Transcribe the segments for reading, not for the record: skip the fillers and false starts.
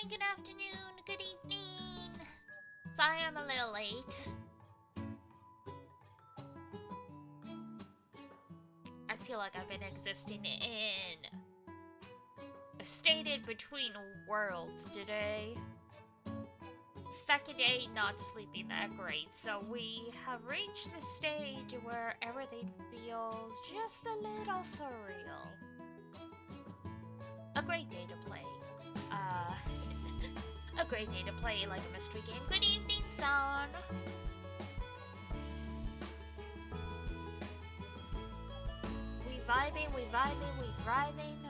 morning, good afternoon, good evening. Sorry I'm a little late. I feel like I've been existing in a state in between worlds today. Second day not sleeping that great, so we have reached the stage where everything feels just a little surreal. A great day to play. A great day to play like a mystery game. Good evening, son. We vibing, we thriving.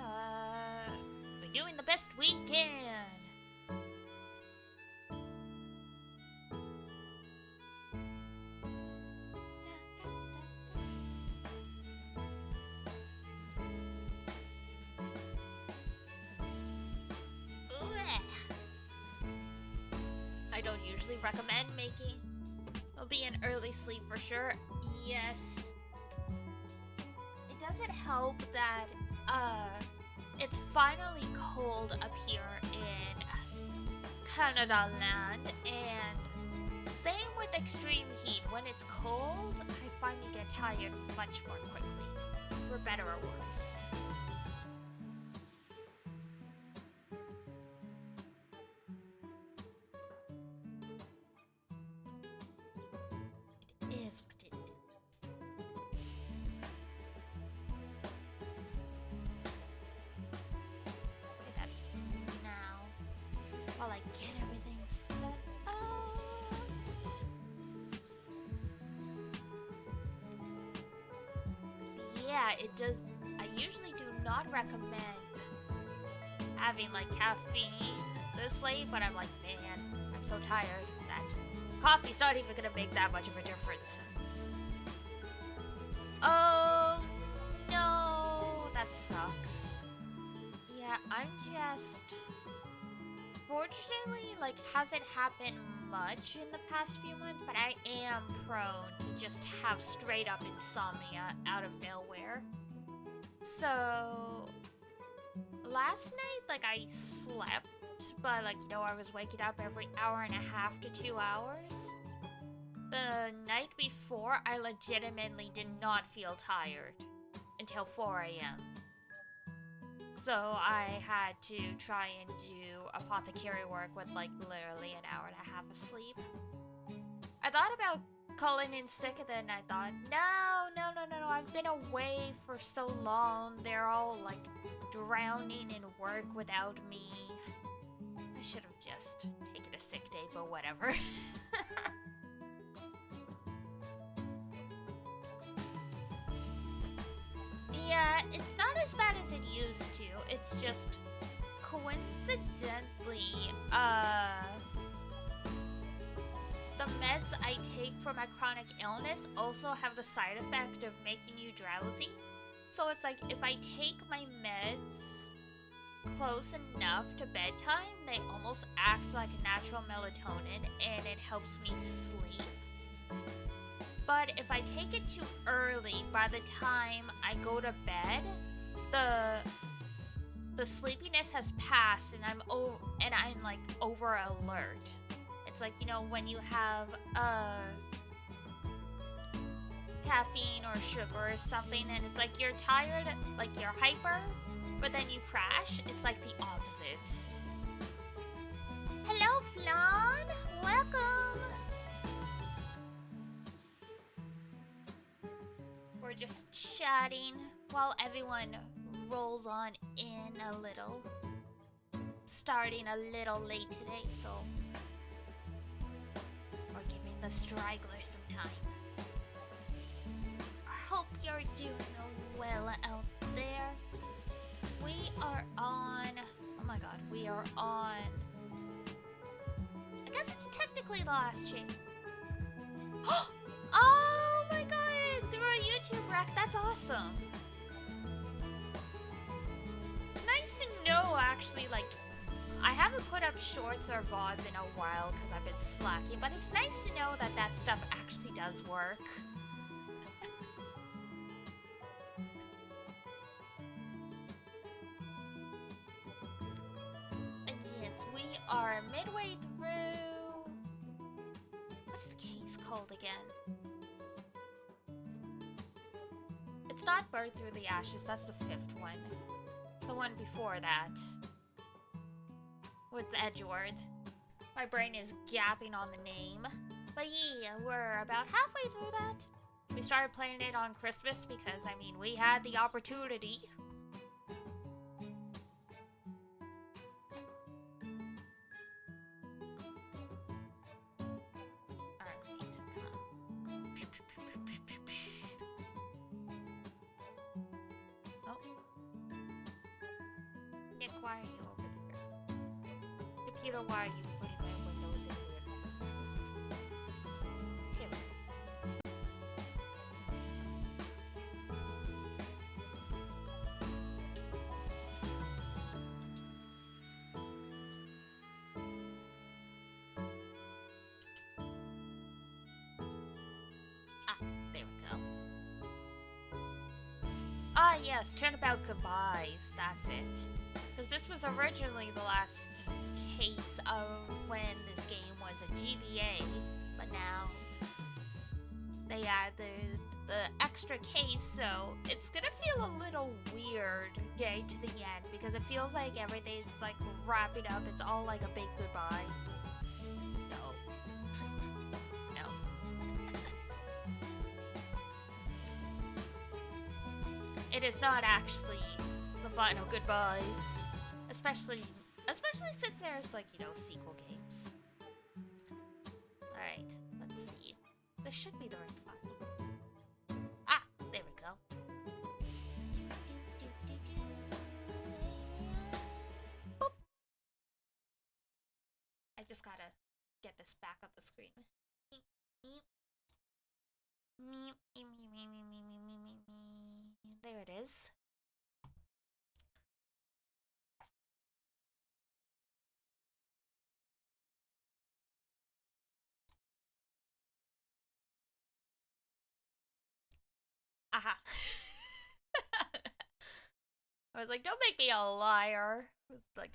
We're doing the best we can. I don't usually recommend making. It'll be an early sleep for sure. Yes. It doesn't help that it's finally cold up here in Canada land, and same with extreme heat. When it's cold, I find you get tired much more quickly. For better or worse. Is what it is. Look at that now. While I get everything set up. Yeah, it does. I usually do not recommend having like caffeine this late, but I'm like, man, I'm so tired that coffee's not even gonna make that much of a difference. Oh no, that sucks. Yeah, I'm just... Fortunately, like, hasn't happened much in the past few months, but I am prone to just have straight up insomnia out of nowhere. So, last night, like, I slept, but, like, you know, I was waking up every hour and a half to 2 hours. The night before, I legitimately did not feel tired until 4 a.m. So I had to try and do apothecary work with, like, literally an hour and a half of sleep. I thought about calling in sick, and then I thought, no, I've been away for so long. They're all, like, drowning in work without me. I should have just taken a sick day, but whatever. Yeah, it's not as bad as it used to. It's just coincidentally, the meds I take for my chronic illness also have the side effect of making you drowsy. So it's like if I take my meds close enough to bedtime, they almost act like a natural melatonin and it helps me sleep. But if I take it too early, by the time I go to bed, the sleepiness has passed and I'm like over alert. It's like, you know, when you have caffeine or sugar or something and it's like you're tired, like you're hyper, but then you crash, it's like the opposite. Hello, Flan! Welcome! We're just chatting while everyone rolls on in a little. Starting a little late today, so we're giving the stragglers some time. I hope you're doing well out there. We are on... Oh my god, we are on... I guess it's technically the last stream. Oh my god! Through a YouTube rec, that's awesome. It's nice to know, actually, like, I haven't put up shorts or VODs in a while because I've been slacking, but it's nice to know that that stuff actually does work. And yes, we midway through... What's the case called again? It's not Bird Through the Ashes, that's the 5th one. The one before that. With Edgeworth. My brain is gapping on the name. But yeah, we're about halfway through that. We started playing it on Christmas because, I mean, we had the opportunity. Why are you over there? Computer, why are you putting my windows in weird moments? Here there we go. Ah, yes, Turnabout Goodbyes, that's it. Because this was originally the last case of when this game was a GBA, but now they added the extra case, so it's gonna feel a little weird getting to the end because it feels like everything's like wrapping up. It's all like a big goodbye. No. No. It is not actually the final goodbyes. Especially since there's, like, you know, sequel games. Alright, let's see. This should be the right file. Ah, there we go. Boop. I just gotta get this back up the screen. There it is. Aha. I was like, don't make me a liar. It's like,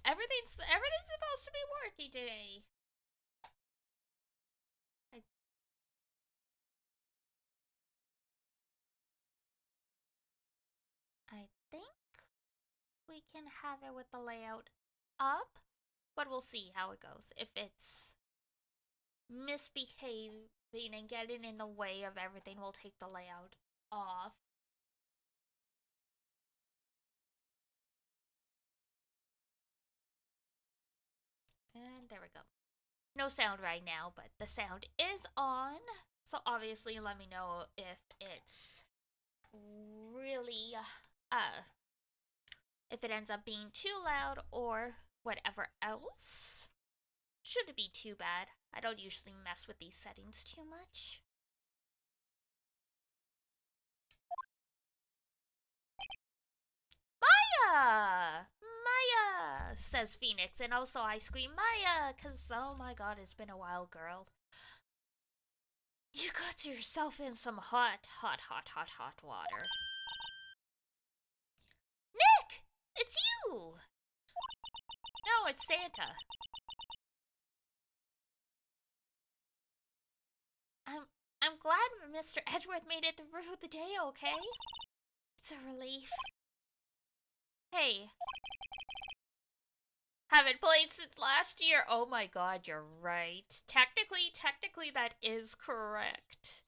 everything's supposed to be working today. I think we can have it with the layout up, but we'll see how it goes. If it's misbehaving and getting in the way of everything, we'll take the layout off. And there we go. No sound right now, but the sound is on. So obviously let me know if it's really, if it ends up being too loud or whatever else. Shouldn't be too bad. I don't usually mess with these settings too much. Maya! Maya! Says Phoenix, and also I scream Maya, cause oh my god, it's been a while, girl. You got yourself in some hot water. Nick! It's you! No, it's Santa. I'm glad Mr. Edgeworth made it through the day, okay? It's a relief. Hey. Haven't played since last year. Oh my god, you're right. Technically that is correct.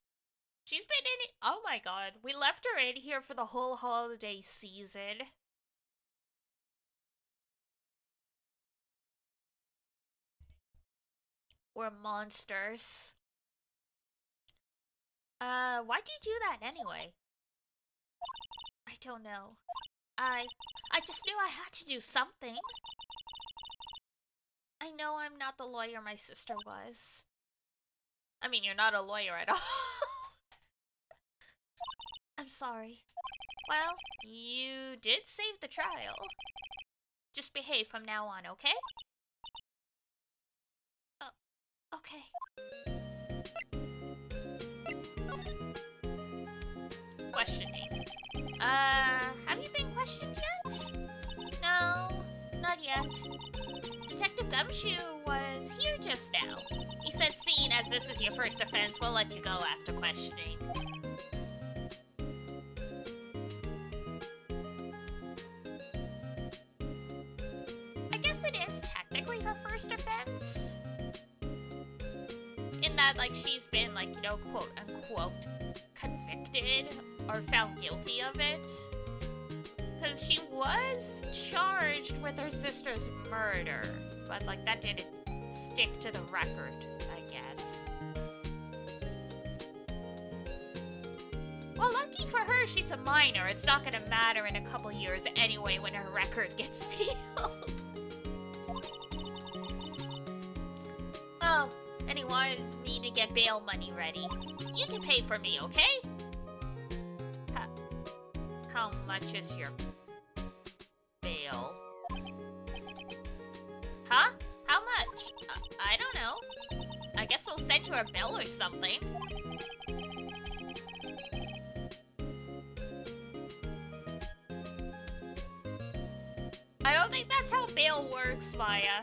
She's been in it. Oh my god. We left her in here for the whole holiday season. We're monsters. Why'd you do that anyway? I don't know. I just knew I had to do something. I know I'm not the lawyer my sister was. I mean, you're not a lawyer at all. I'm sorry. Well, you did save the trial. Just behave from now on, okay? Okay. Questioning. Have you been questioned yet? No, not not yet. Detective Gumshoe was here just now. He said, seeing as this is your first offense, we'll let you go after questioning. I guess it is technically her first offense. In that, like, she's been, like, you know, quote-unquote convicted or found guilty of it. Because she was charged with her sister's murder, but, like, that didn't stick to the record, I guess. Well, lucky for her, she's a minor. It's not gonna matter in a couple years anyway when her record gets sealed. Oh, and he wanted me to get bail money ready. You can pay for me, okay? How much is your bail? Huh? How much? I don't know. I guess they'll send you a bill or something. I don't think that's how bail works, Maya.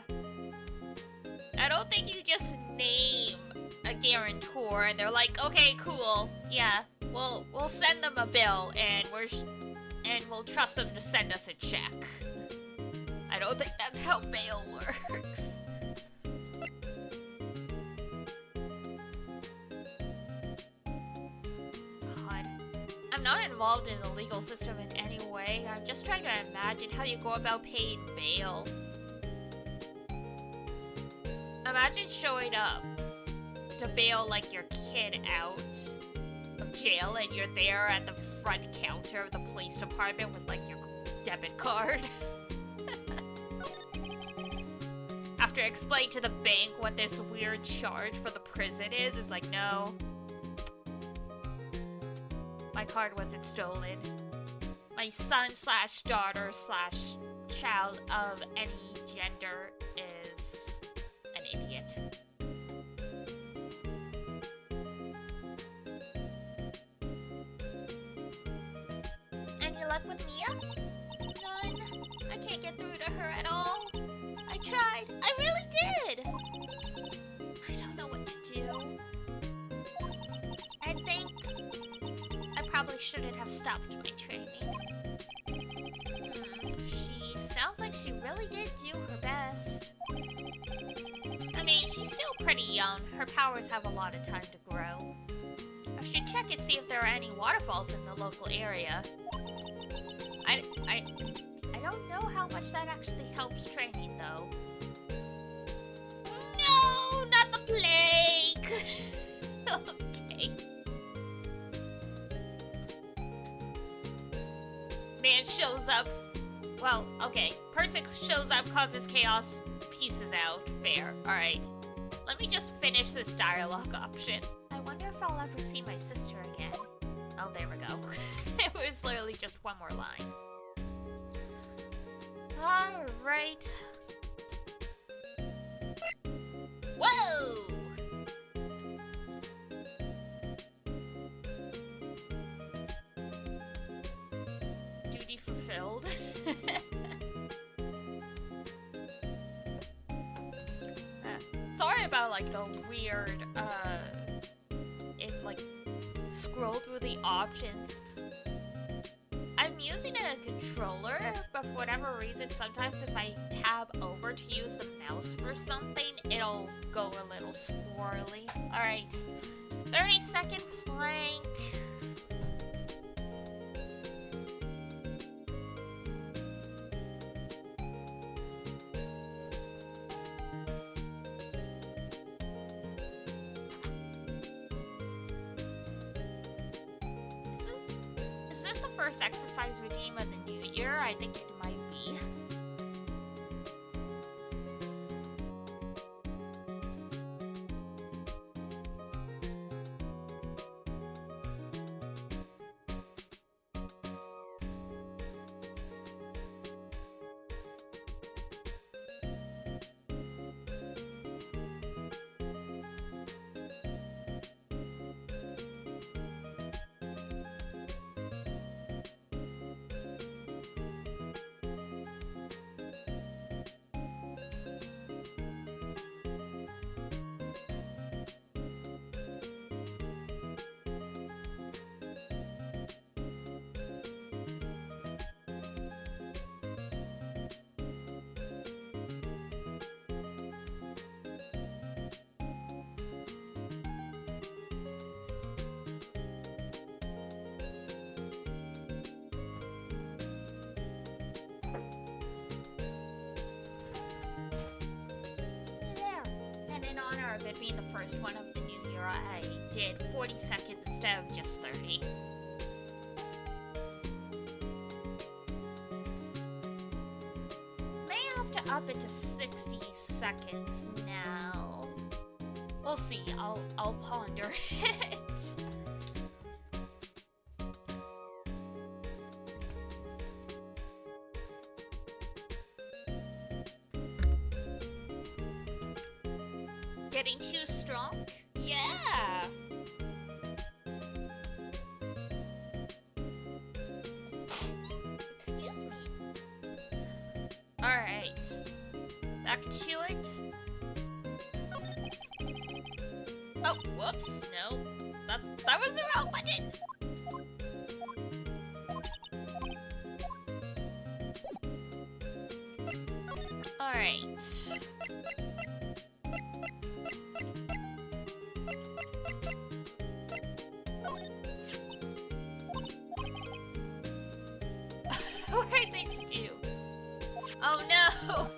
I don't think you just name a guarantor and they're like, okay, cool, yeah, we'll send them a bill and we'll trust them to send us a check. I don't think that's how bail works. God. I'm not involved in the legal system in any way. I'm just trying to imagine how you go about paying bail. Imagine showing up to bail, like, your kid out of jail and you're there at the front counter of the police department with, like, your debit card. After explaining to the bank what this weird charge for the prison is, it's like, no. My card wasn't stolen. My son / daughter / child of any gender is an idiot. Any luck with Mia? None. I can't get through to her at all. I tried. I really did. I don't know what to do. I think I probably shouldn't have stopped my training. She sounds like she really did do her best. I mean, she's still pretty young. Her powers have a lot of time to grow. I should check and see if there are any waterfalls in the local area. I don't know how much that actually helps training, though. No, not the plague! Okay. Man shows up. Well, okay. Person shows up, causes chaos, pieces out. Fair. Alright. Let me just finish this dialogue option. I wonder if I'll ever see my sister again. Oh, there we go. It was literally just one more line. Alright. Whoa! Duty fulfilled. Sorry about, like, the weird, scroll through the options. I'm using a controller, but for whatever reason, sometimes if I tab over to use the mouse for something, it'll go a little squirrely. Alright, 30-second plank. First exercise routine of the new year. I think it might be. of it being the first one of the new year, I did 40 seconds instead of just 30. May have to up it to 60 seconds now. We'll see. I'll ponder it. Getting too strong? Yeah. Excuse me. Alright. Back to it. Oh, whoops. No. That was the wrong button. Alright. What are they to do? Oh no!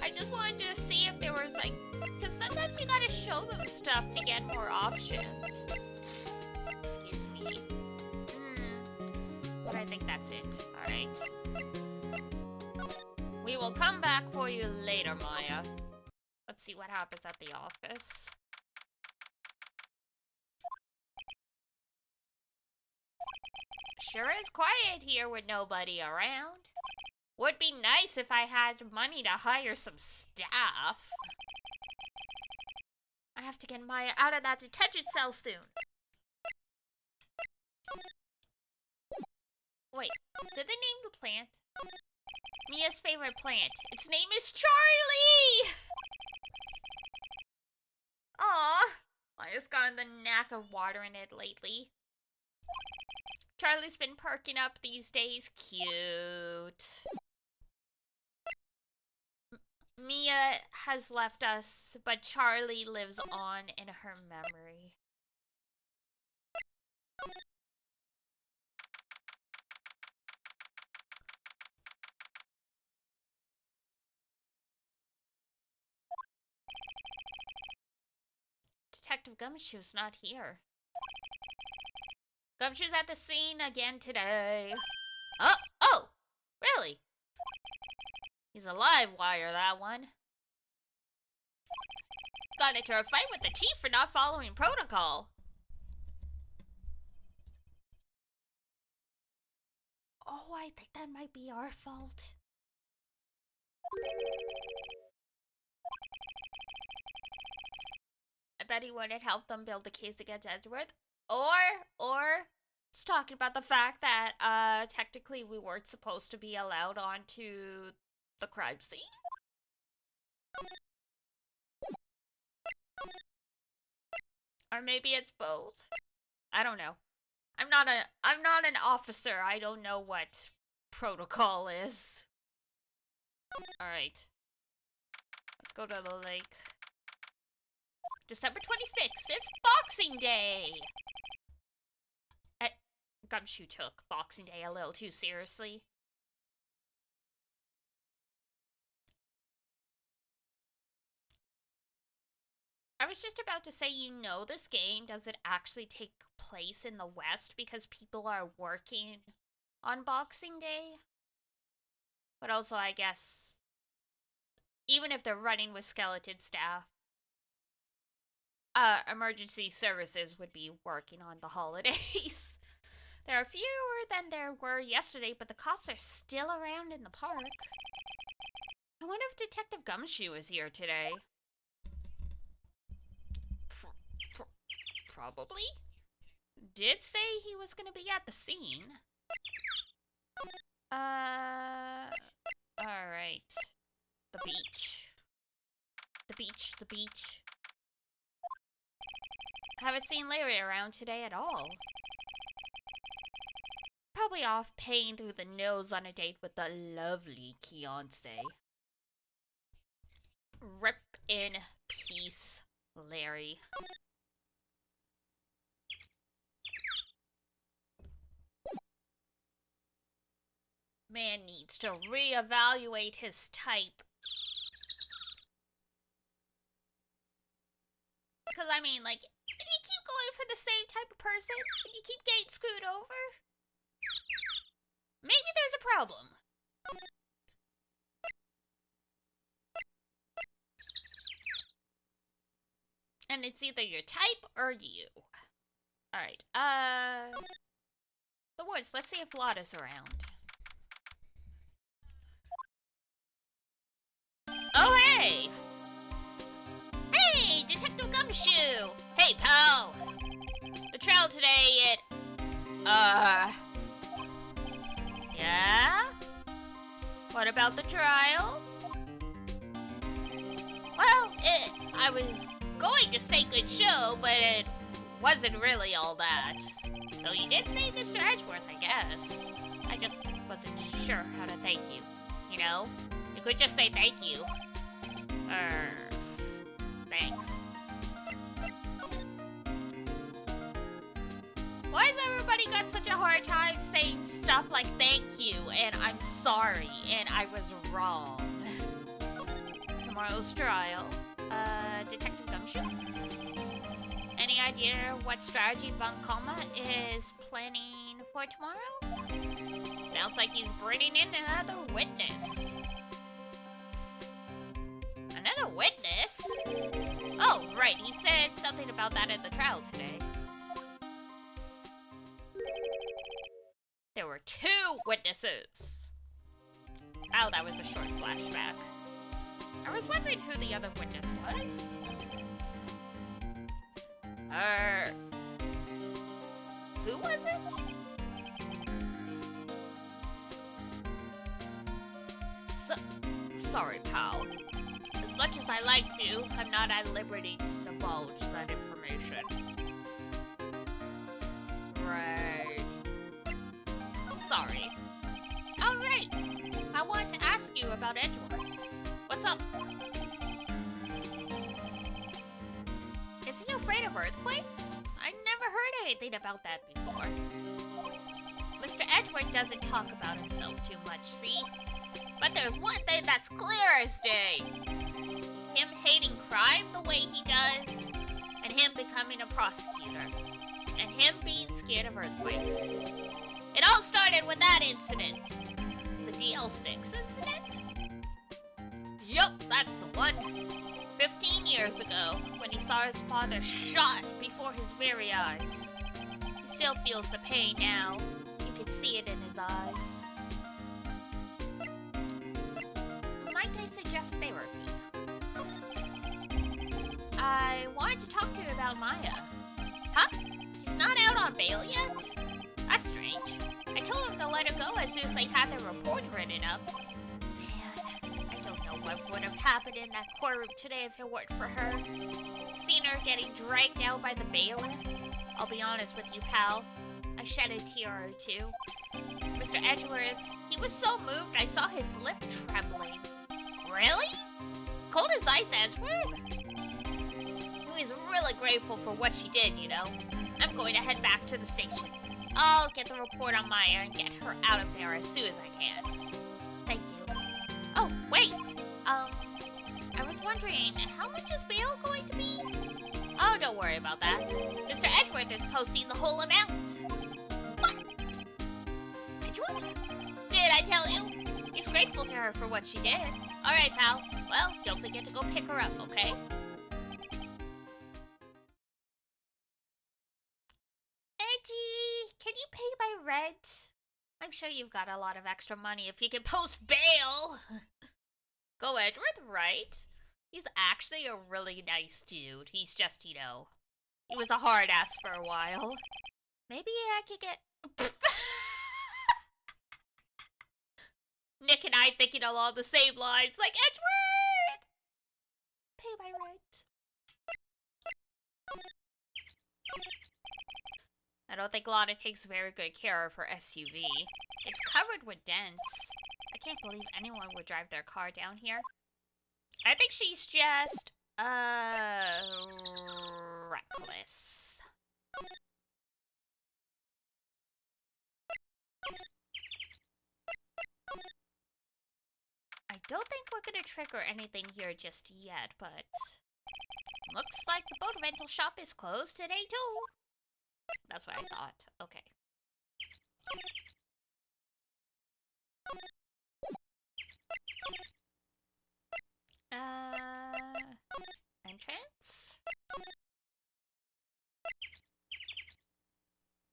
I just wanted to see if there was like, because sometimes you gotta show them stuff to get more options. Excuse me. But I think that's it. Alright. We will come back for you later, Maya. Let's see what happens at the office. Sure is quiet here with nobody around. Would be nice if I had money to hire some staff. I have to get Maya out of that detention cell soon. Wait, did they name the plant? Mia's favorite plant. Its name is Charlie! Aw, Maya's gotten the knack of watering it lately. Charlie's been perking up these days. Cute. Mia has left us, but Charlie lives on in her memory. Detective Gumshoe's not here. Gumshoe's at the scene again today. Oh, really? He's a live wire, that one. Got into a fight with the chief for not following protocol. Oh, I think that might be our fault. I bet he wouldn't help them build the case against Edgeworth. Or it's talking about the fact that technically we weren't supposed to be allowed onto the crime scene. Or maybe it's both. I don't know. I'm not an officer. I don't know what protocol is. Alright. Let's go to the lake. December 26th, it's Boxing Day! Gumshoe took Boxing Day a little too seriously. I was just about to say, you know, this game doesn't actually take place in the West because people are working on Boxing Day. But also, I guess, even if they're running with skeleton staff, emergency services would be working on the holidays. There are fewer than there were yesterday, but the cops are still around in the park. I wonder if Detective Gumshoe is here today. Probably. Did say he was gonna be at the scene. Alright. The beach. The beach, the beach. Haven't seen Larry around today at all. Probably off paying through the nose on a date with the lovely Keonce. Rip in peace, Larry. Man needs to reevaluate his type. Because, I mean, like, if you keep going for the same type of person, and you keep getting screwed over, maybe there's a problem. And it's either your type or you. Alright, the woods, let's see if Lotta's around. Oh, hey! Hey, Detective Gumshoe! Hey, pal! The trial today, yeah? What about the trial? Well, I was going to say good show, but it wasn't really all that. Though you did say Mr. Edgeworth, I guess. I just wasn't sure how to thank you. You know? You could just say thank you. Thanks. Why has everybody got such a hard time saying stuff like thank you and I'm sorry and I was wrong? Tomorrow's trial. Detective Gumshoe? Any idea what strategy Von Koma is planning for tomorrow? Sounds like he's bringing in another witness. Another witness? Oh, right, he said something about that at the trial today. There were 2 witnesses. Oh, that was a short flashback. I was wondering who the other witness was. Who was it? Sorry, pal. As much as I like to, I'm not at liberty to divulge that information. Right. Sorry. Alright. I want to ask you about Edgeworth. What's up? Is he afraid of earthquakes? I never heard anything about that before. Mr. Edgeworth doesn't talk about himself too much, see? But there's one thing that's clear as day. Him hating crime the way he does, and him becoming a prosecutor, and him being scared of earthquakes. It all started with that incident. The DL6 incident? Yup, that's the one. 15 years ago, when he saw his father shot before his very eyes. He still feels the pain now. You can see it in his eyes. Might I suggest therapy? I wanted to talk to you about Maya. Huh? She's not out on bail yet? That's strange. I told him to let her go as soon as they had their report written up. Man, I don't know what would have happened in that courtroom today if it weren't for her. Seeing her getting dragged out by the bailiff. I'll be honest with you, pal. I shed a tear or two. Mr. Edgeworth, he was so moved I saw his lip trembling. Really? Cold as ice, Edgeworth? He was really grateful for what she did, you know. I'm going to head back to the station. I'll get the report on Maya and get her out of there as soon as I can. Thank you. Oh, wait. I was wondering, how much is bail going to be? Oh, don't worry about that. Mr. Edgeworth is posting the whole amount. What? Edgeworth? Did I tell you? He's grateful to her for what she did. Alright, pal. Well, don't forget to go pick her up, okay? Edgy, can you pay by rent? I'm sure you've got a lot of extra money if you can post bail. Go Edgeworth, right? He's actually a really nice dude. He's just, you know, he was a hard ass for a while. Maybe I could get... Nick and I thinking along the same lines, like, Edgeworth! Pay by rent. I don't think Lotta takes very good care of her SUV. It's covered with dents. I can't believe anyone would drive their car down here. I think she's just, reckless. I don't think we're gonna trigger anything here just yet, but Looks like the boat rental shop is closed today, too. That's what I thought. Okay. Entrance?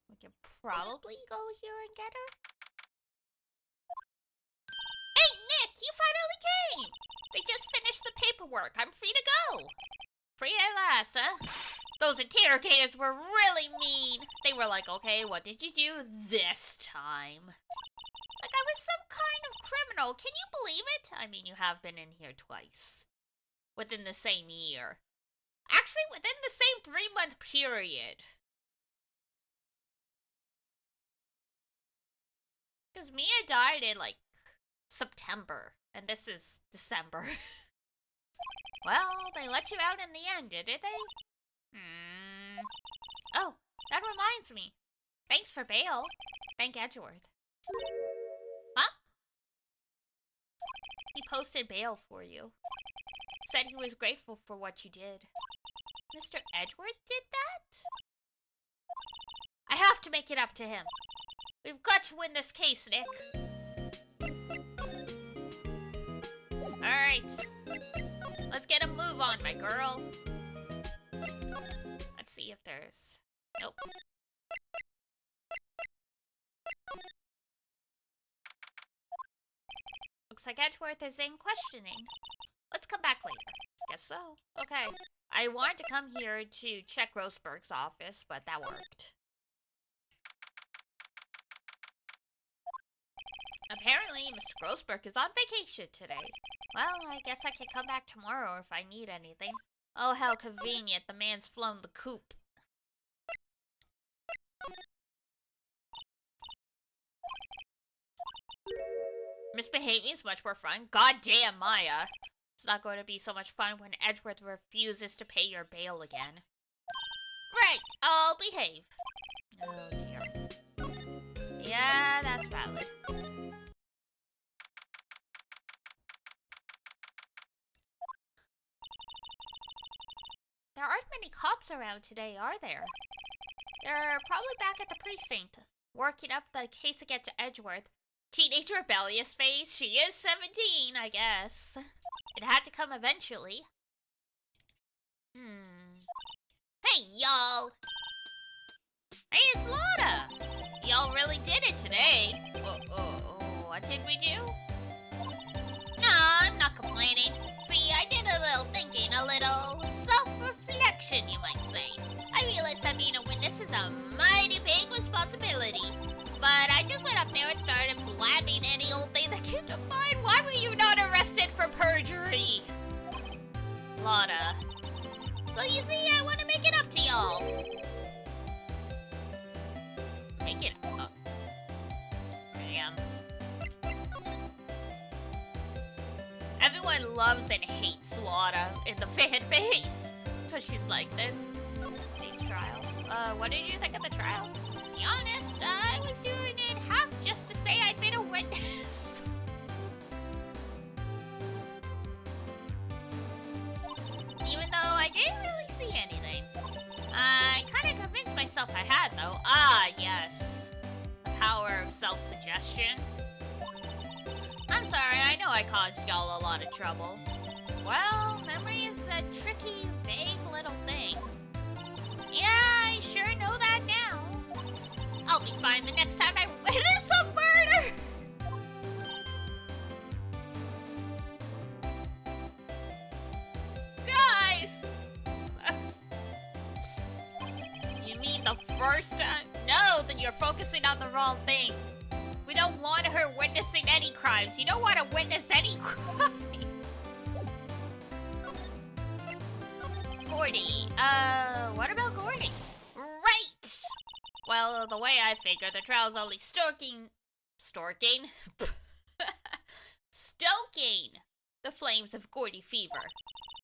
We can probably go here and get her. Hey, Nick! You finally came! They just finished the paperwork. I'm free to go. Free at last, huh? Those interrogators were really mean. They were like, okay, what did you do this time? Like I was some kind of criminal. Can you believe it? I mean, you have been in here twice. Within the same year. Actually, within the same 3-month period. Because Mia died in, like, September. And this is December. Well, they let you out in the end, did they? Oh, that reminds me. Thanks for bail. Thank Edgeworth. Huh? He posted bail for you. Said he was grateful for what you did. Mr. Edgeworth did that? I have to make it up to him. We've got to win this case, Nick. Alright. Let's get a move on, my girl. Let's see if there's... Nope. Looks like Edgeworth is in questioning. Let's come back later. Guess so. Okay. I wanted to come here to check Grossberg's office, but that worked. Apparently, Mr. Grossberg is on vacation today. Well, I guess I can come back tomorrow if I need anything. Oh, how convenient. The man's flown the coop. Misbehaving is much more fun. Goddamn, Maya. It's not going to be so much fun when Edgeworth refuses to pay your bail again. Right, I'll behave. Oh, dear. Yeah, that's valid. There aren't many cops around today, are there? They're probably back at the precinct, working up the case against Edgeworth. Teenage rebellious phase? She is 17, I guess. It had to come eventually. Hey, y'all! Hey, it's Lotta! Y'all really did it today. What did we do? Nah, I'm not complaining. See, I did a little thinking, a little self-reflection, you might say. I realized that being a witness is a mighty big responsibility. But I just went up there and started blabbing any old thing that came to mind. Why were you not arrested for perjury? Lotta. Well, you see, I want to make it up to y'all. Make it up. Damn. Everyone loves and hates Lotta in the fan base. Because she's like this. These trials. What did you think of the trial? To be honest, I was doing it half just to say I'd been a witness. Even though I didn't really see anything. I kind of convinced myself I had, though. Ah, yes. The power of self-suggestion. I'm sorry, I know I caused y'all a lot of trouble. Well, memory is a tricky, vague little thing. Yeah, I sure know that now. I'll be fine the next time I witness a murder! Guys! You mean the first time? No, then you're focusing on the wrong thing. We don't want her witnessing any crimes. You don't want to witness any crime. Gordy. What about Gordy? Right! Well, the way I figure, the trial's only stoking the flames of Gordy fever.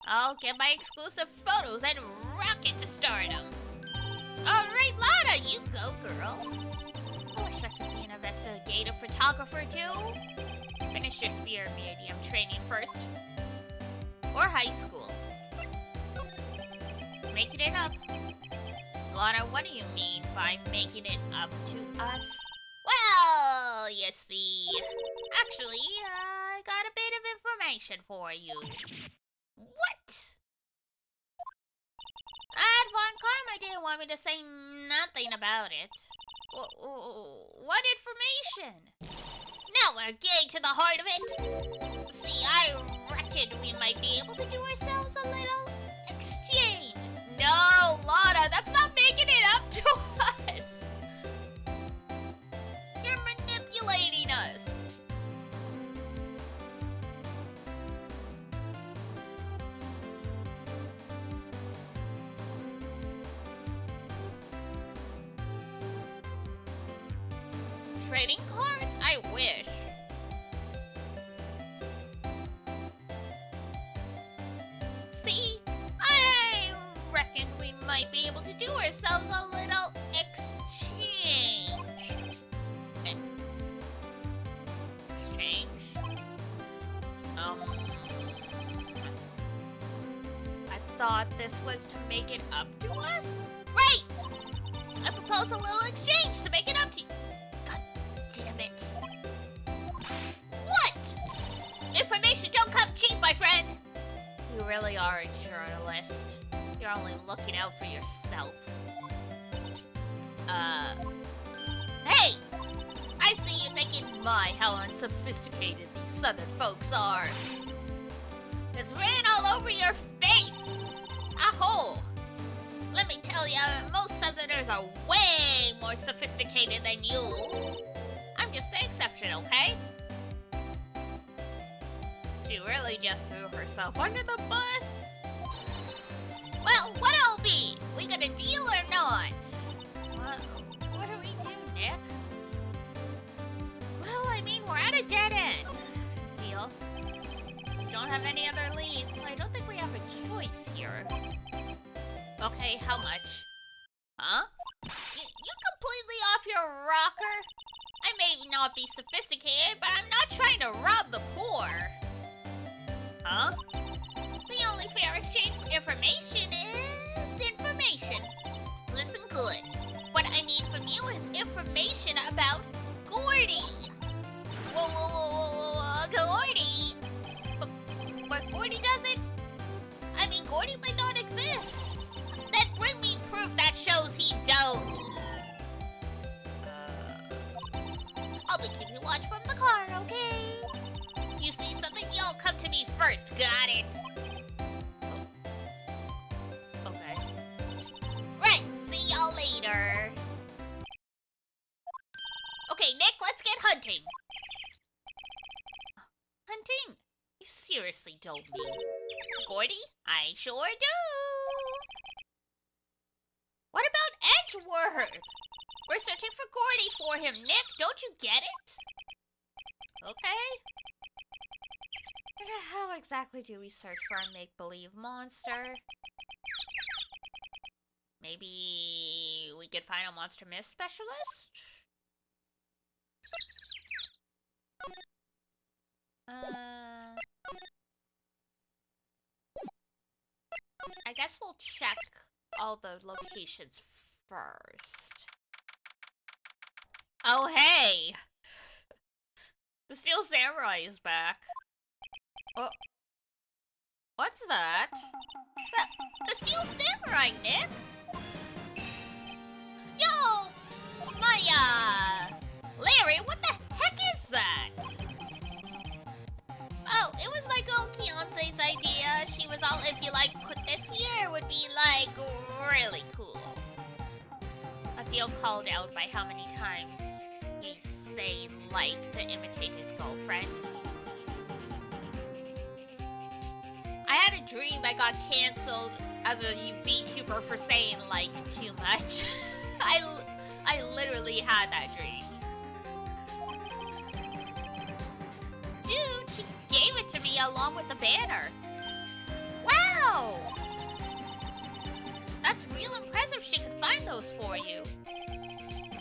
I'll get my exclusive photos and rock it to stardom. Alright, Lotta, you go, girl. I wish I could be an investigative photographer, too. Finish your spear medium training first. Or high school. making it up. Lana, what do you mean by making it up to us? Well, you see, actually, I got a bit of information for you. What? Advon Karma didn't want me to say nothing about it. What information? Now we're getting to the heart of it. See, I reckon we might be able to do ourselves a little exchange. No, Lana, that's not making it up to us. You're manipulating us. Trading cards? I wish. See, I reckon we might be able to do ourselves a little exchange. Exchange? I thought this was to make it up to us? Right! I propose a little exchange to make it up to you. Damn it. What? Information don't come cheap, my friend. You really are a journalist. You're only looking out for yourself. Hey! I see you thinking, my, how unsophisticated these southern folks are. It's written all over your face. Aho! Let me tell you, most southerners are way more sophisticated than you. I'm just the exception, okay? She really just threw herself under the bus? Well, what'll it be? We got a deal or not? What do we do, Nick? Well, I mean, we're at a dead end. Deal. We don't have any other leads, so I don't think we have a choice here. Okay, how much? Huh? You completely off your rocker? I may not be sophisticated, but I'm not trying to rob the poor. Huh? The only fair exchange for information is information. Listen good. What I need from you is information about Gordy. Whoa, Gordy? But Gordy doesn't? I mean, Gordy might not exist. Then bring me proof that shows he don't. I'll be keeping watch from the car, okay? You see something, you'll come to me first, got it? Oh. Okay. Right, see y'all later. Okay, Nick, let's get hunting. Hunting? You seriously don't mean? Gordy? I sure do. What about Edgeworth? We're searching for Gordy for him, Nick. Don't you get it? Okay. And how exactly do we search for a make-believe monster? Maybe we could find a monster myth specialist? I guess we'll check all the locations first. Oh, hey! The Steel Samurai is back. Oh. What's that? The Steel Samurai, Nick! Yo! Larry, what the heck is that? Oh, it was my girl Keonce's idea. She was all, if you put this here, it would be really cool. I feel called out by how many times he say to imitate his girlfriend. I had a dream I got cancelled as a VTuber for saying too much. I literally had that dream. Dude, she gave it to me along with the banner. Wow! That's real impressive she could find those for you.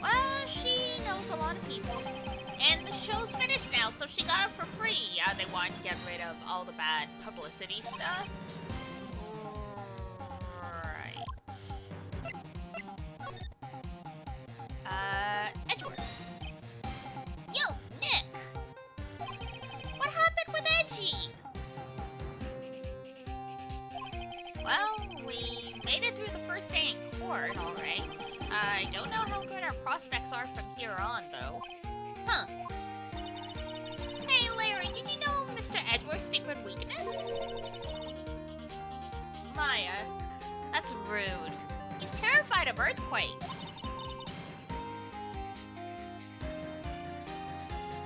Well, she knows a lot of people. And the show's finished now, so she got it for free. Yeah, they wanted to get rid of all the bad publicity stuff. Right. Made it through the first day in court, alright. I don't know how good our prospects are from here on, though. Huh. Hey, Larry, did you know Mr. Edgeworth's secret weakness? Maya, that's rude. He's terrified of earthquakes.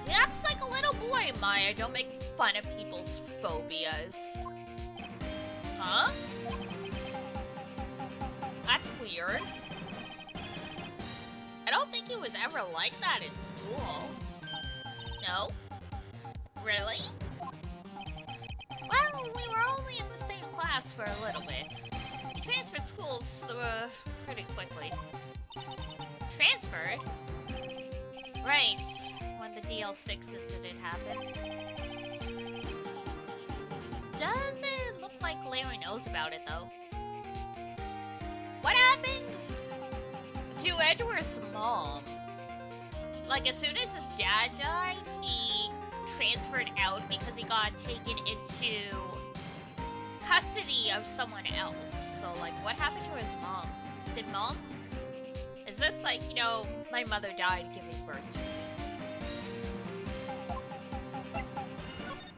He acts like a little boy, Maya. Don't make fun of people's phobias. Huh? That's weird. I don't think he was ever like that in school. No? Really? Well, we were only in the same class for a little bit. He transferred schools, pretty quickly. Transferred? Right, when the DL6 incident happened. Doesn't look like Larry knows about it, though. What happened to Edgeworth's mom? Like, as soon as his dad died, he transferred out because he got taken into custody of someone else. So, like, what happened to his mom? Did mom? Is this like, you know, my mother died giving birth to me?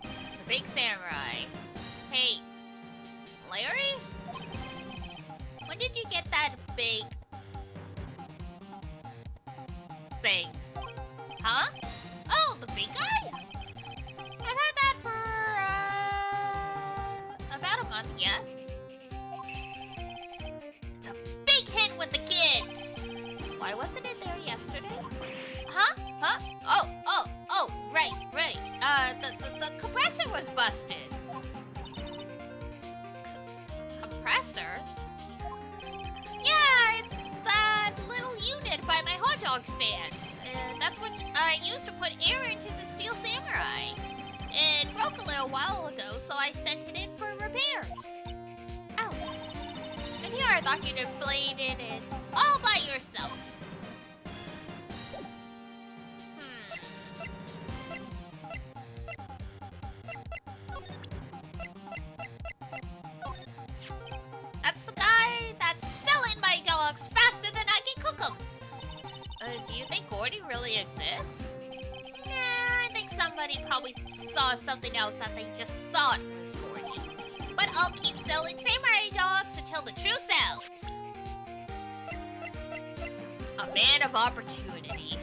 The big samurai. Hey, Larry? When did you get that big thing? Huh? Oh, the big guy? I've had that for, about a month, yeah? It's a big hit with the kids! Why wasn't it there yesterday? Huh? Huh? Oh, right. The compressor was busted. Compressor? Yeah, it's that little unit by my hot dog stand. That's what I used to put air into the Steel Samurai. It broke a little while ago, so I sent it in for repairs. Oh. And here I thought you'd inflated it all by yourself. That's the guy that's selling my dogs faster than I can cook them. Do you think Gordy really exists? Nah, I think somebody probably saw something else that they just thought was Gordy. But I'll keep selling samurai dogs until the truth sells. A man of opportunity.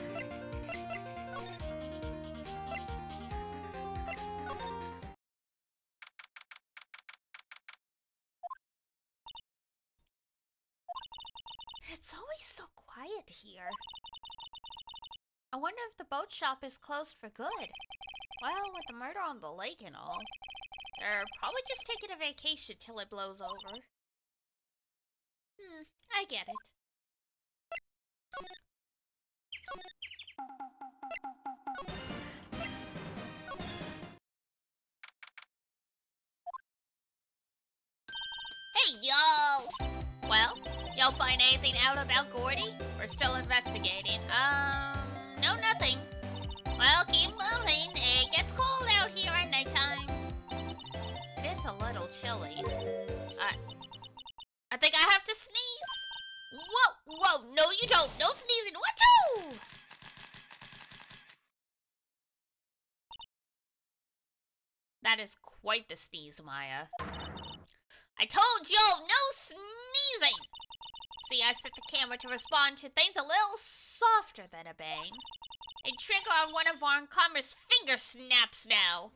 It's always so quiet here. I wonder if the boat shop is closed for good. Well, with the murder on the lake and all, they're probably just taking a vacation till it blows over. I get it. Hey, y'all! Well, y'all find anything out about Gordy? We're still investigating. No, nothing. Well, keep moving. It gets cold out here at nighttime. It is a little chilly. I think I have to sneeze. Whoa, no you don't. No sneezing. Wachoo! That is quite the sneeze, Maya. I told y'all, no sneezing! See, I set the camera to respond to things a little softer than a bang. And trigger on one of our newcomers' finger snaps now.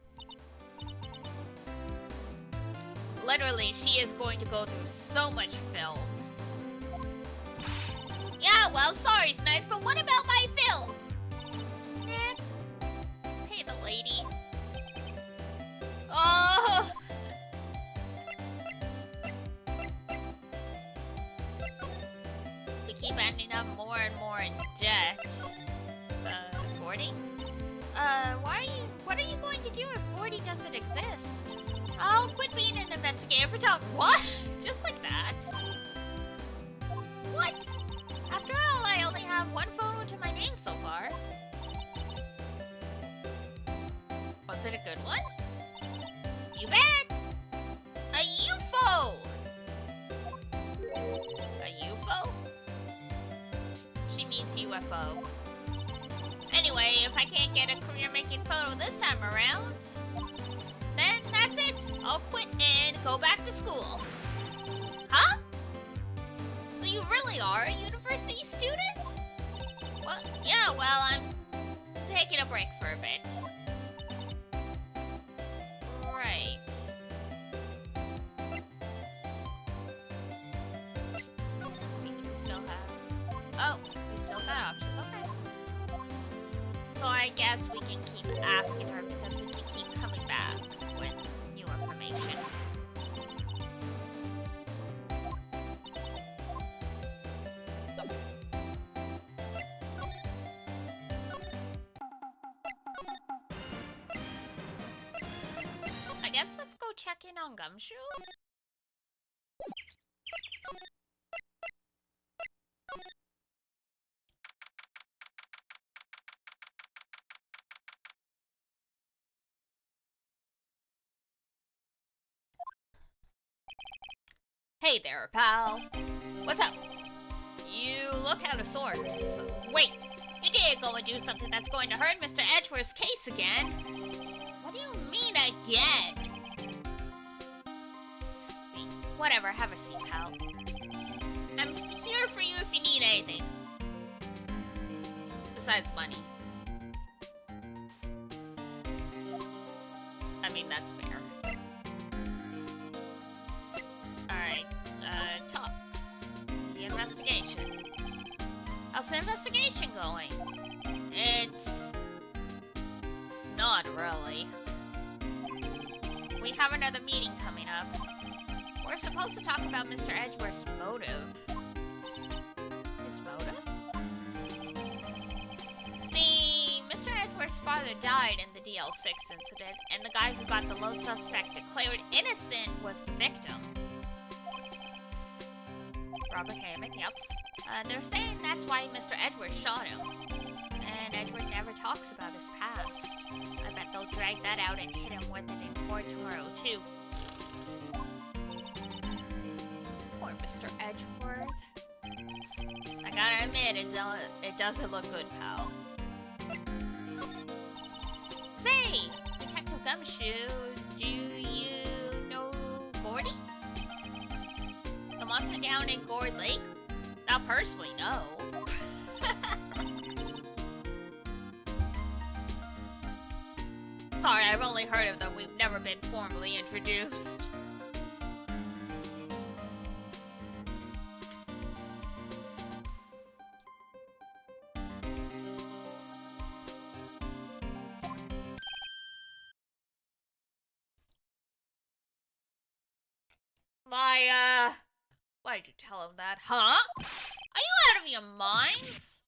Literally, she is going to go through so much film. Yeah, well, sorry, Snipes, but what about my film? Hey, the lady. Oh! We keep ending up more and more in debt. Gordy? What are you going to do if Gordy doesn't exist? I'll quit being an investigator for time. What? Just like that? What? After all, I only have one photo to my name so far. Was it a good one? You bet! A UFO! meets UFO. Anyway, if I can't get a career-making photo this time around, then that's it. I'll quit and go back to school. Huh? So you really are a university student? Well, yeah, well, I'm taking a break for a bit. Right. We still have... Oh, we still got options, okay. So I guess we can keep asking her because we can keep coming back with new information. I guess let's go check in on Gumshoe. Hey there, pal. What's up? You look out of sorts. Wait, you did go and do something that's going to hurt Mr. Edgeworth's case again. What do you mean again? Whatever, have a seat, pal. I'm here for you if you need anything. Besides money. I mean, that's fair. Alright, talk. The investigation. How's the investigation going? It's... not really. We have another meeting coming up. We're supposed to talk about Mr. Edgeworth's motive. His motive? See, Mr. Edgeworth's father died in the DL6 incident, and the guy who got the lone suspect declared innocent was the victim. Robert Hammond, yep. They're saying that's why Mr. Edgeworth shot him. And Edgeworth never talks about his past. I bet they'll drag that out and hit him with it in court tomorrow, too. Poor Mr. Edgeworth. I gotta admit, it doesn't look good, pal. Say, Detective Gumshoe, do you know Gordy? The monster down in Gourd Lake? Not personally, no. Sorry, I've only heard of them. We've never been formally introduced. Why did you tell him that? Huh? Are you out of your minds?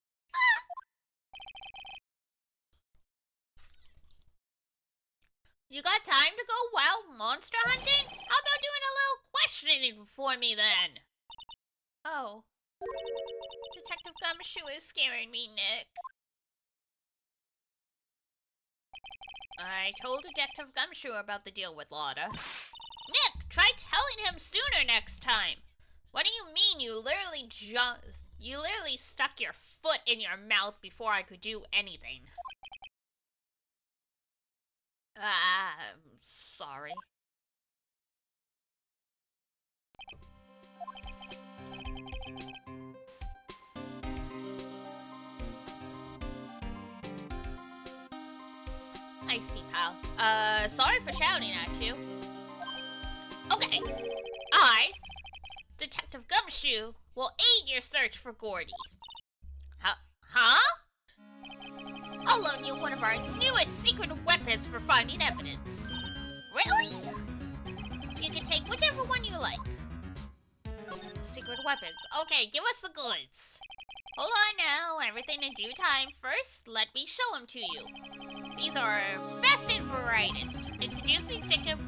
You got time to go wild monster hunting? How about doing a little questioning for me then? Oh. Detective Gumshoe is scaring me, Nick. I told Detective Gumshoe about the deal with Lotta. Nick, try telling him sooner next time. What do you mean you literally stuck your foot in your mouth before I could do anything? I'm sorry. I see, pal. Sorry for shouting at you. Okay. Detective Gumshoe, will aid your search for Gordy. Huh? I'll loan you one of our newest secret weapons for finding evidence. Really? You can take whichever one you like. Secret weapons. Okay, give us the goods. Hold on now, everything in due time. First, let me show them to you. These are our best and brightest. Introducing secret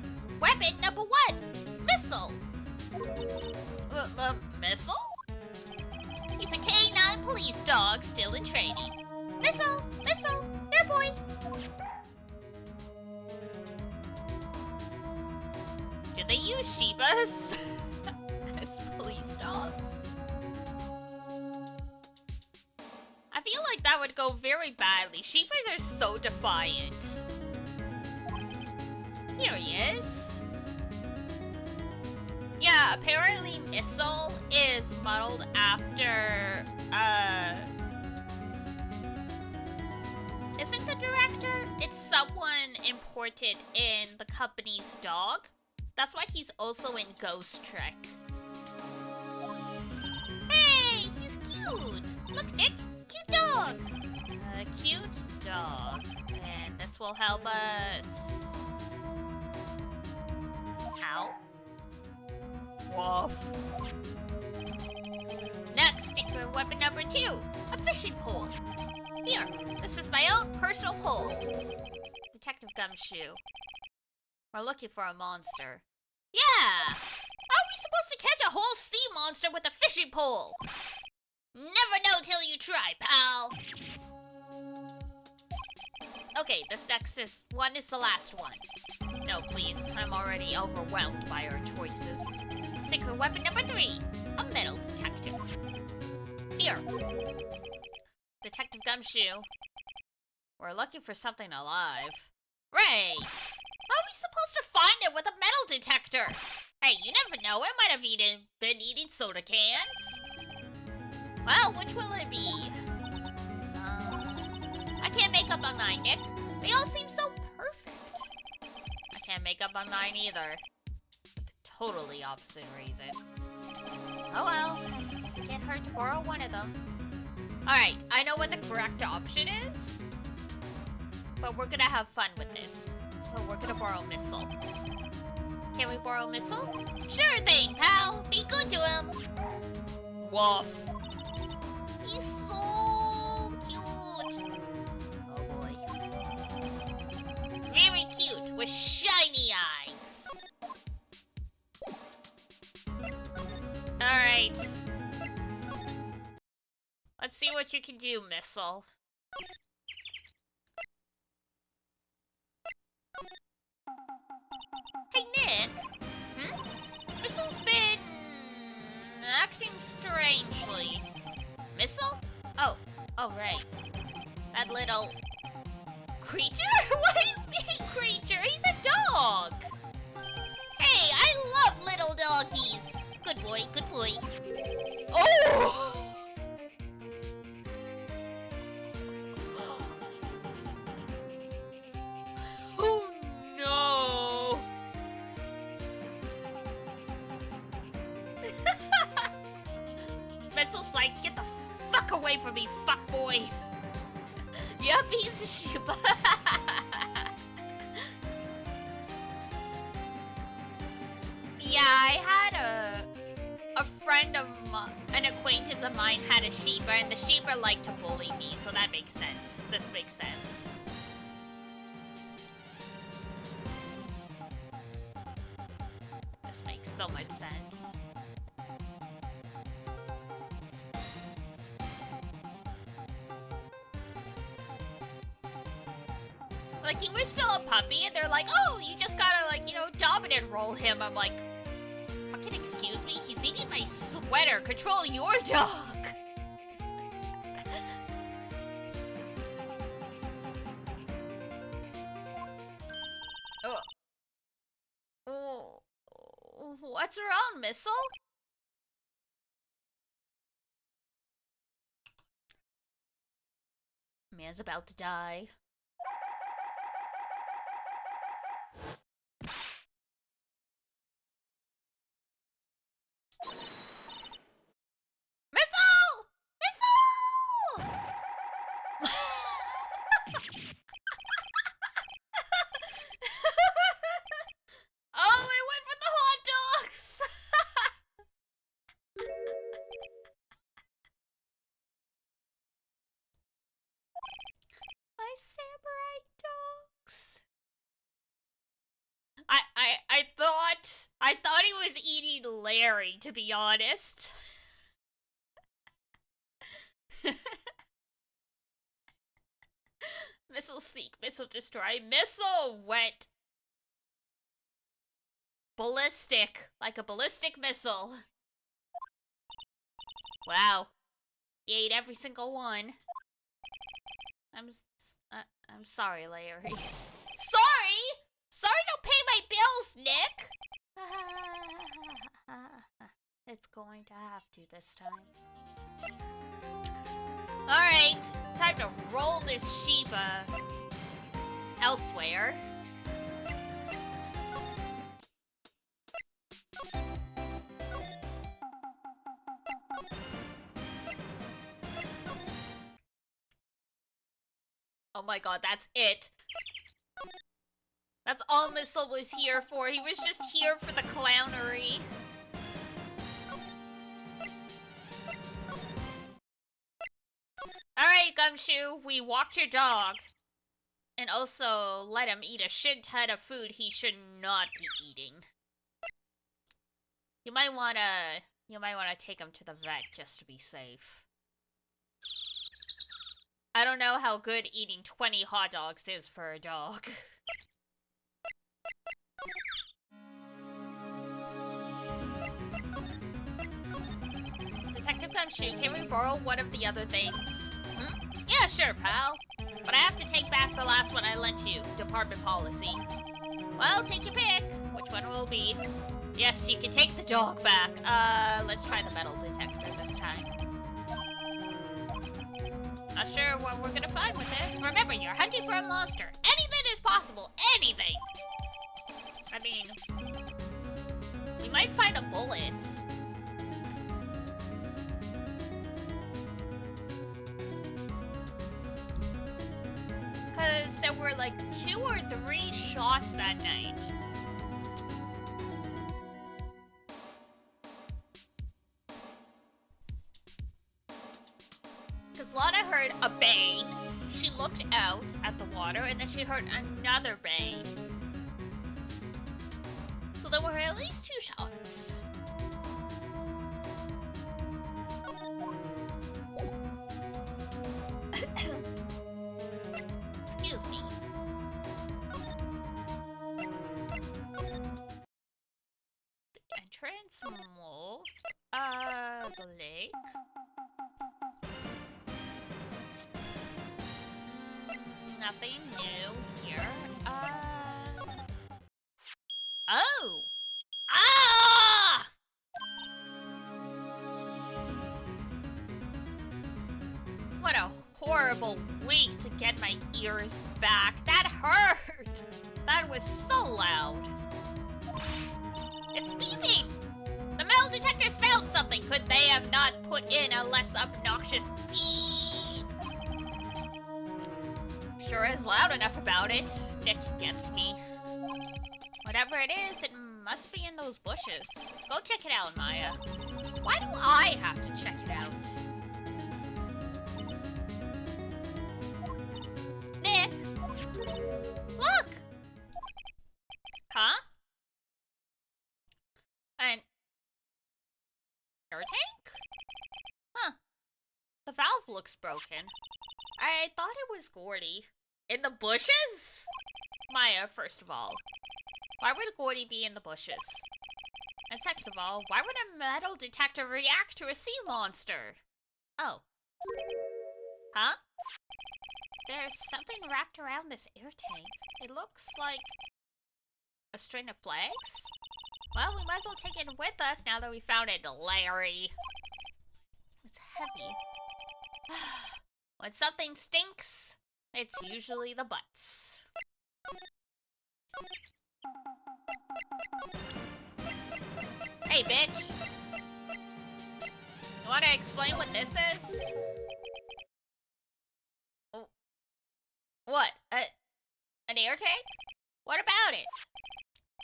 weapon number 1, Missile. Missile? He's a K9 police dog still in training. Missile! Missile! There, boy! Do they use Shibas as police dogs? feel like that would go very badly. Sheepies are so defiant. Here he is. Yeah, apparently Missile is modeled after, isn't the director? It's someone imported in the company's dog. That's why he's also in Ghost Trick. Hey, he's cute! Look, Nick, cute dog! A cute dog. And this will help us... Ow. Woof. Next, secret weapon number 2. A fishing pole. Here, this is my own personal pole. Detective Gumshoe. We're looking for a monster. Yeah! How are we supposed to catch a whole sea monster with a fishing pole? Never know till you try, pal. Okay, this next one is the last one. No, please. I'm already overwhelmed by our choices. Secret weapon number 3. A metal detector. Here. Detective Gumshoe. We're looking for something alive. Right. How are we supposed to find it with a metal detector? Hey, you never know. It might have been eating soda cans. Well, which will it be? I can't make up my mind, Nick. They all seem so perfect. I can't make up my mind either. For the totally opposite reason. Oh well, I suppose it can't hurt to borrow one of them. Alright, I know what the correct option is. But we're gonna have fun with this. So we're gonna borrow Missile. Can we borrow Missile? Sure thing, pal. Be good to him. Woof. He's so cute. Oh boy. Very cute with shiny eyes. Alright. Let's see what you can do, Missile. Hey, Nick. Missile's been acting strangely. Missile? Oh, right. That little creature? What do you mean, creature? He's a dog. Hey, I love little doggies. Good boy, good boy. Oh! Oh no! Missile's like, get the fuck away from me, fuck boy! Yup, he's a sheep. Yeah, I had a friend of mine, an acquaintance of mine had a sheep, and the sheep liked to bully me, so that makes sense. This makes sense. This makes so much sense. Like, he was still a puppy, and they're like, oh, you just gotta, like, you know, dominant roll him. I'm like, fucking excuse me? He's eating my sweater. Control your dog. Oh, what's wrong, Missile? Man's about to die. Missile! Missile! Oh, I went for the hot dogs! My samurai dogs. I thought he was eating Larry, to be honest. Missile sneak, missile destroy, missile went ballistic, like a ballistic missile. Wow. He ate every single one. I'm sorry, Larry. Sorry? Sorry, don't pay my bills, Nick! It's going to have to this time. Alright, time to roll this Shiba elsewhere. Oh my god, that's it. That's all Missile was here for. He was just here for the clownery. Alright, Gumshoe, we walked your dog. And also let him eat a shit ton of food he should not be eating. You might wanna take him to the vet just to be safe. I don't know how good eating 20 hot dogs is for a dog. Detective Gumshoe, can we borrow one of the other things? Yeah, sure, pal. But I have to take back the last one I lent you. Department policy. Well, take your pick. Which one will it be? Yes, you can take the dog back. Let's try the metal detector this time. Not sure what we're gonna find with this. Remember, you're hunting for a monster. Anything is possible. Anything. I mean, we might find a bullet. Because there were like 2 or 3 shots that night. Because Lana heard a bang. She looked out at the water and then she heard another bang. So there were at least 2 shots. Excuse me. The entrance moved. The lake. Nothing new here. Oh! Ah! What a horrible week to get my ears back. That hurt! That was so loud. It's beeping! The metal detectors found something. Could they have not put in a less obnoxious beep? Sure is loud enough about it. Nick gets me. Whatever it is, it must be in those bushes. Go check it out, Maya. Why do I have to check it out? Nick! Look! Huh? An air tank? Huh. The valve looks broken. I thought it was Gordy. In the bushes? Maya, first of all. Why would Gordy be in the bushes? And second of all, why would a metal detector react to a sea monster? Oh. Huh? There's something wrapped around this air tank. It looks like a string of flags? Well, we might as well take it with us now that we found it, Larry. It's heavy. When something stinks, it's usually the butts. Hey, bitch! You wanna explain what this is? Oh. What? An air tank? What about it?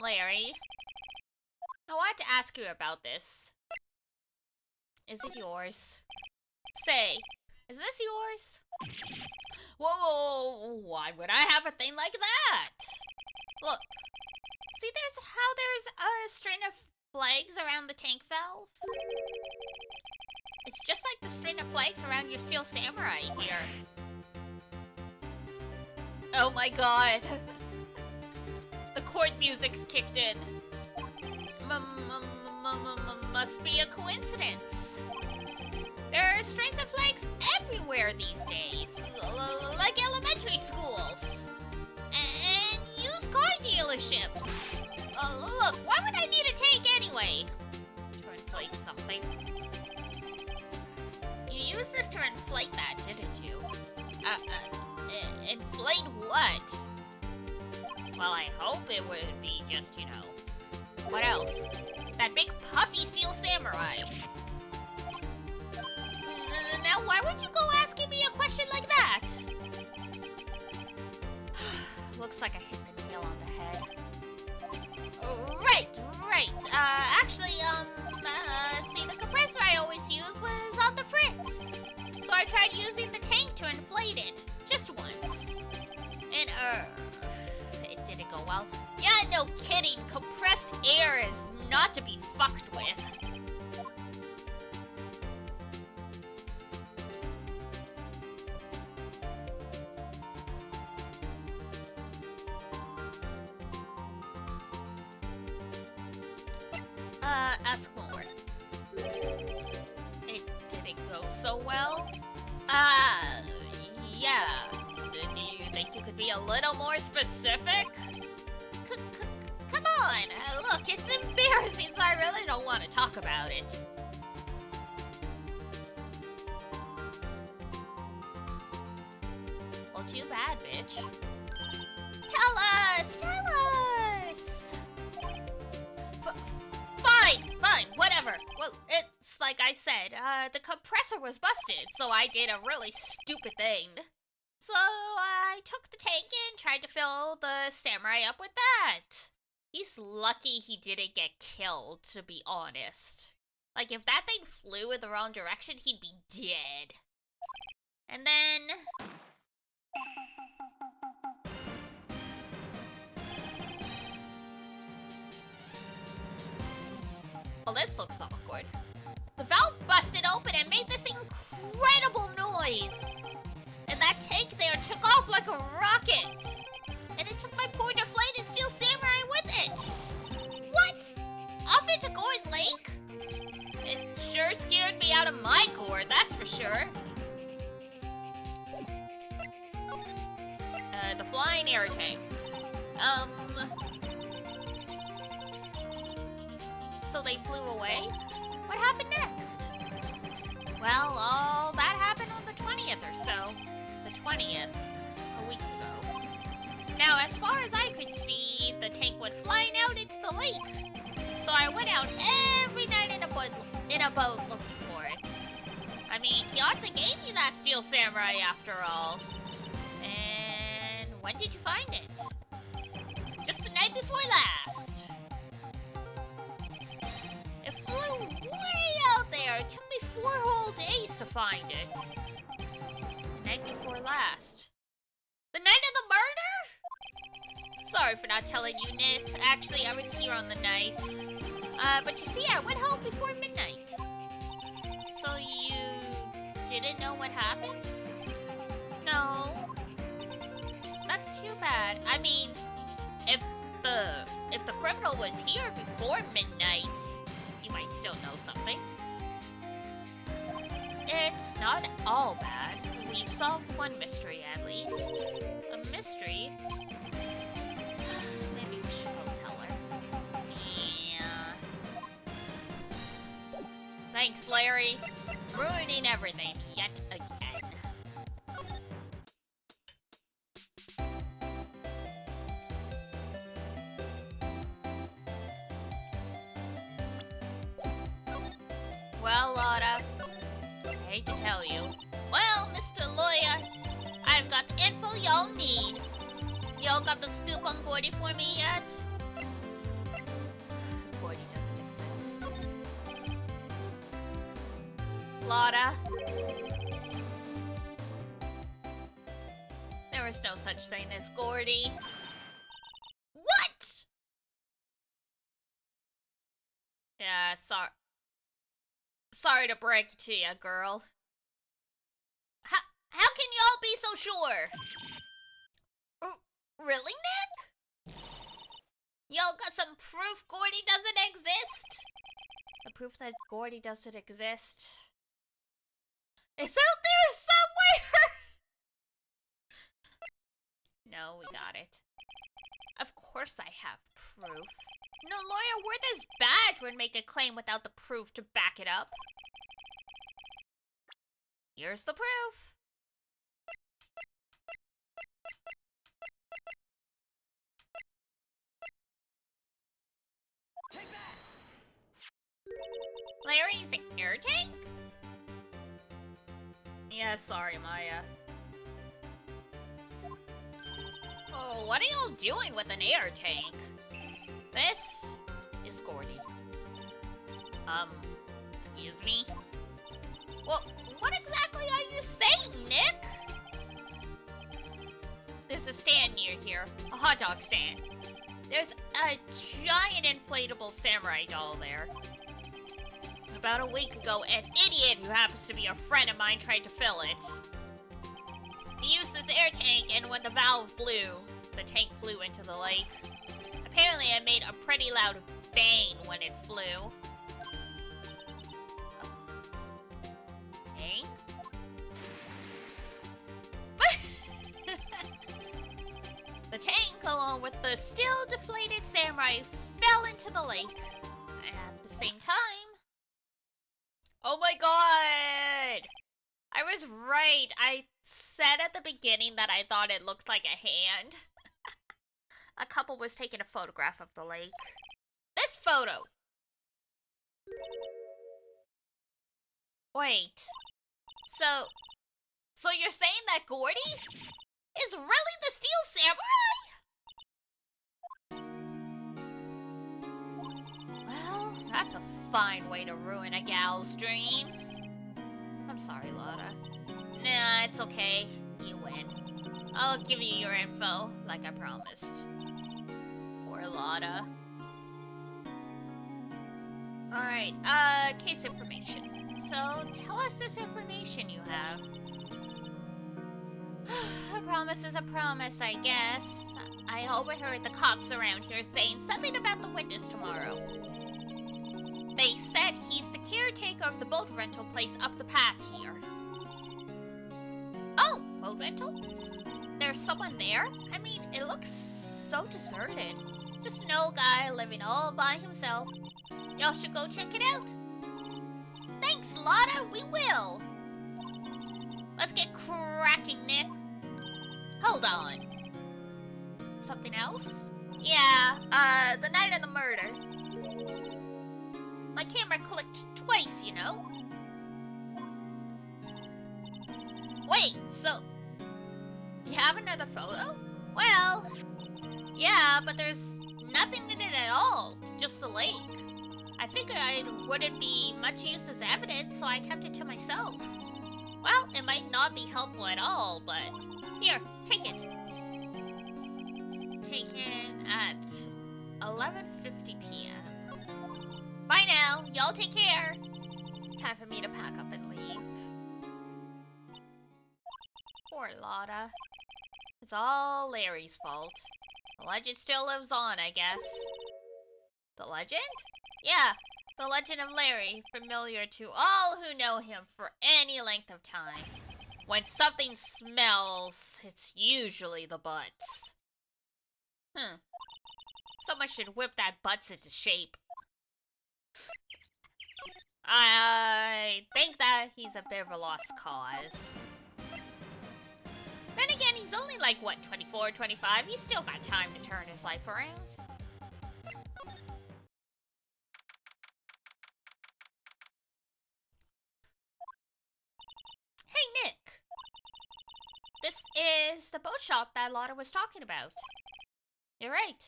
Larry, I wanted to ask you about this. Is it yours? Say, is this yours? Whoa, why would I have a thing like that? Look, see there's a string of flags around the tank valve? It's just like the string of flags around your Steel Samurai here. Oh my god. The chord music's kicked in. Must be a coincidence. There are strings of flags everywhere these days. Like way to inflate something. You used this to inflate that, didn't you? Inflate what? Well, I hope it would be just, you know... What else? That big puffy steel samurai. Now, why would you go asking me a question like that? Looks like I hit the nail on the head. Right. Actually, see, the compressor I always used was on the fritz. So I tried using the tank to inflate it. Just once. And, it didn't go well. Yeah, no kidding. Compressed air is not to be fucked with. Ask more. It didn't go so well? Yeah. Do you think you could be a little more specific? Come on, look, it's embarrassing, so I really don't want to talk about it. Well, too bad, bitch. Tell us! Fine, whatever. Well, it's like I said, the compressor was busted, so I did a really stupid thing. So I took the tank and tried to fill the samurai up with that. He's lucky he didn't get killed, to be honest. Like, if that thing flew in the wrong direction, he'd be dead. And then... Well, this looks awkward. The valve busted open and made this incredible noise. And that tank there took off like a rocket. And it took my poor deflated steel samurai with it. What? Off into Gourd Lake? It sure scared me out of my gourd, that's for sure. The flying air tank. So they flew away? What happened next? Well, all that happened on the 20th or so. The 20th, a week ago. Now, as far as I could see, the tank went flying out into the lake. So I went out every night in a boat looking for it. I mean, Kiyotsu gave me that steel samurai after all. And when did you find it? Just the night before last. It flew way out there. It took me 4 whole days to find it. The night before last. The night of the murder? Sorry for not telling you, Nick. Actually, I was here on the night. But you see, I went home before midnight. So you didn't know what happened? No. That's too bad. I mean, if the criminal was here before midnight, you might still know something. It's not all bad. We've solved one mystery, at least. A mystery? Maybe we should go tell her. Yeah. Thanks, Larry. Ruining everything yet again. Well, Lotta, I hate to tell you. Well, Mr. Lawyer, I've got the info y'all need. Y'all got the scoop on Gordy for me yet? Gordy doesn't exist. Lotta. There is no such thing as Gordy. What? Yeah, sorry to break it to you, girl. How can y'all be so sure? Really, Nick? Y'all got some proof Gordy doesn't exist? The proof that Gordy doesn't exist is out there somewhere! No, we got it. Of course I have proof. No lawyer worth his badge would make a claim without the proof to back it up. Here's the proof. Take that. Larry's air tank? Yeah, sorry, Maya. Oh, what are y'all doing with an air tank? This is Gordy. Excuse me? Well, what exactly are you saying, Nick? There's a stand near here. A hot dog stand. There's a giant inflatable samurai doll there. About a week ago, an idiot who happens to be a friend of mine tried to fill it. He used this air tank, and when the valve blew, the tank flew into the lake. Apparently, it made a pretty loud bang when it flew. Hey? The tank, along with the still deflated samurai, fell into the lake. At the same time... Oh my god! I was right. I said at the beginning that I thought it looked like a hand. A couple was taking a photograph of the lake. This photo! Wait. So you're saying that Gordy is really the Steel Samurai? Well, that's a fine way to ruin a gal's dreams. I'm sorry, Lotta. Nah, it's okay. You win. I'll give you your info, like I promised. Poor Lotta. Alright, case information. So, tell us this information you have. A promise is a promise, I guess. I overheard the cops around here saying something about the witness tomorrow. They said he's the caretaker of the boat rental place up the path here. Oh, boat rental? There's someone there? I mean, it looks so deserted. Just an old guy living all by himself. Y'all should go check it out. Thanks, Lotta, we will. Let's get cracking, Nick. Hold on. Something else? Yeah, the night of the murder. My camera clicked twice, you know? Wait, so... you have another photo? Well... yeah, but there's nothing in it at all. Just the lake. I figured it wouldn't be much use as evidence, so I kept it to myself. Well, it might not be helpful at all, but... here, take it. Taken at 11:50 p.m. Bye now. Y'all take care. Time for me to pack up and leave. Poor Lotta. It's all Larry's fault. The legend still lives on, I guess. The legend? Yeah, the legend of Larry, familiar to all who know him for any length of time. When something smells, it's usually the butts. Someone should whip that butts into shape. I think that he's a bit of a lost cause. Then again, he's only like, what, 24, 25? He's still got time to turn his life around. Hey, Nick. This is the boat shop that Lotta was talking about. You're right.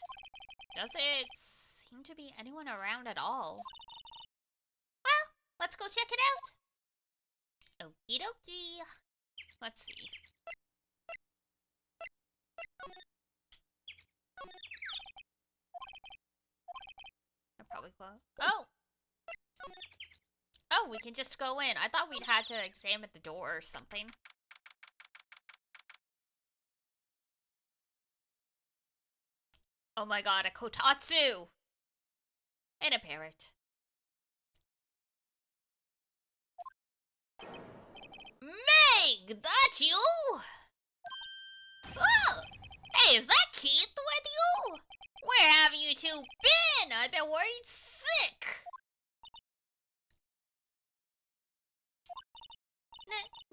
Doesn't seem to be anyone around at all. Well, let's go check it out. Okie dokie. Let's see. I'll probably close. Oh! Oh, we can just go in. I thought we'd had to examine the door or something. Oh my god, a kotatsu! And a parrot. Meg, that you? Oh! Hey, is that Keith with you? Where have you two been? I've been worried sick.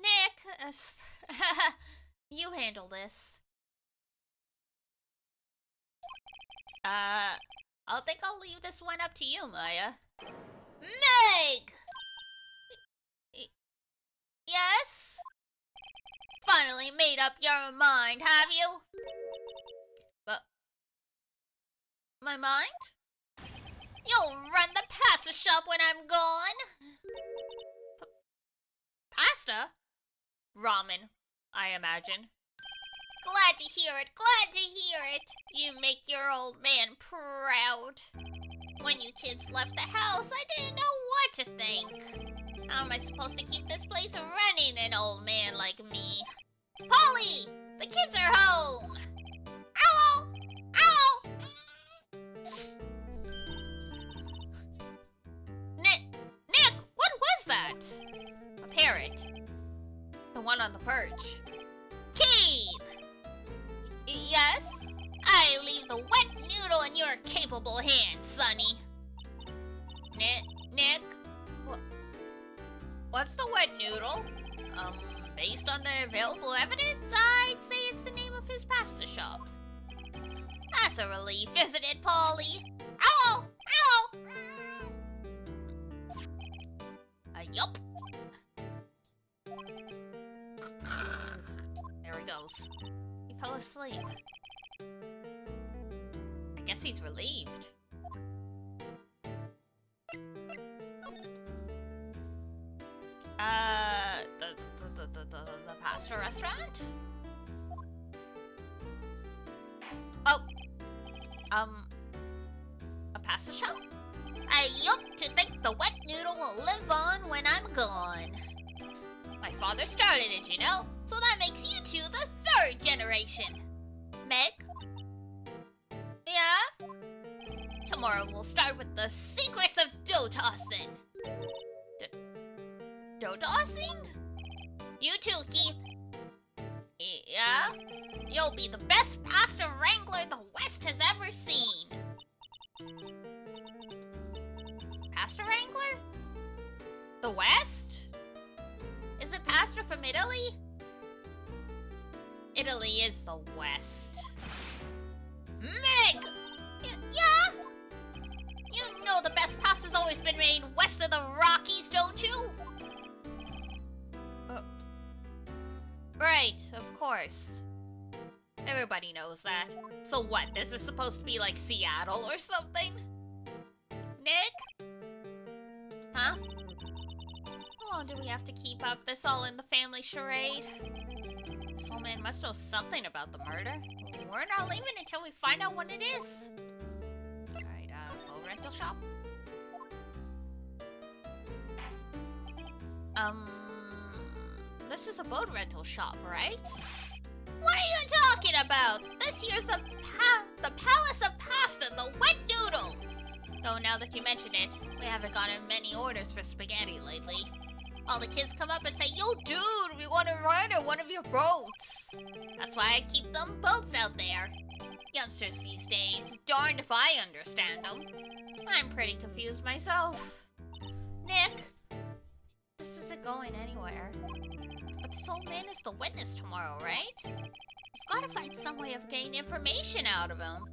Nick, you handle this. I'll think I'll leave this one up to you, Maya. Meg! Yes? Finally made up your mind, have you? But my mind? You'll run the pasta shop when I'm gone. Pasta? Ramen, I imagine. Glad to hear it, glad to hear it. You make your old man proud. When you kids left the house, I didn't know what to think. How am I supposed to keep this place running, an old man like me? Polly! The kids are home! Ow! Ow! Nick, what was that? A parrot. The one on the perch. Keith! Yes? I leave the wet noodle in your capable hands, Sonny. Nick? What's the wet noodle? Based on the available evidence, I'd say it's the name of his pasta shop. That's a relief, isn't it, Polly? Ow! Ow! Yup. There he goes. He fell asleep. I guess he's relieved. The pasta restaurant? Oh. A pasta shop? Yup, to think the wet noodle will live on when I'm gone. My father started it, you know, so that makes you two the third generation. Meg? Yeah? Tomorrow we'll start with the secrets of dough tossing. Dough tossing? You too, Keith. Yeah? You'll be the best pasta wrangler the West has ever seen. Pasta wrangler? The West? Is it pasta from Italy? Italy is the West. Meg! Yeah? You know the best pasta's always been made west of the Rockies, don't you? Right, of course. Everybody knows that. So what, this is supposed to be like Seattle or something? Nick? Huh? How long do we have to keep up this all in the family charade? This old man must know something about the murder. We're not leaving until we find out what it is. Alright, full rental shop? This is a boat rental shop, right? What are you talking about? This here's the Palace of Pasta, the wet noodle! Though now that you mention it, we haven't gotten many orders for spaghetti lately. All the kids come up and say, "Yo, dude, we want to ride on one of your boats." That's why I keep them boats out there. Youngsters these days, darned if I understand them. I'm pretty confused myself. Nick, this isn't going anywhere. But this old man is the witness tomorrow, right? We've got to find some way of getting information out of him.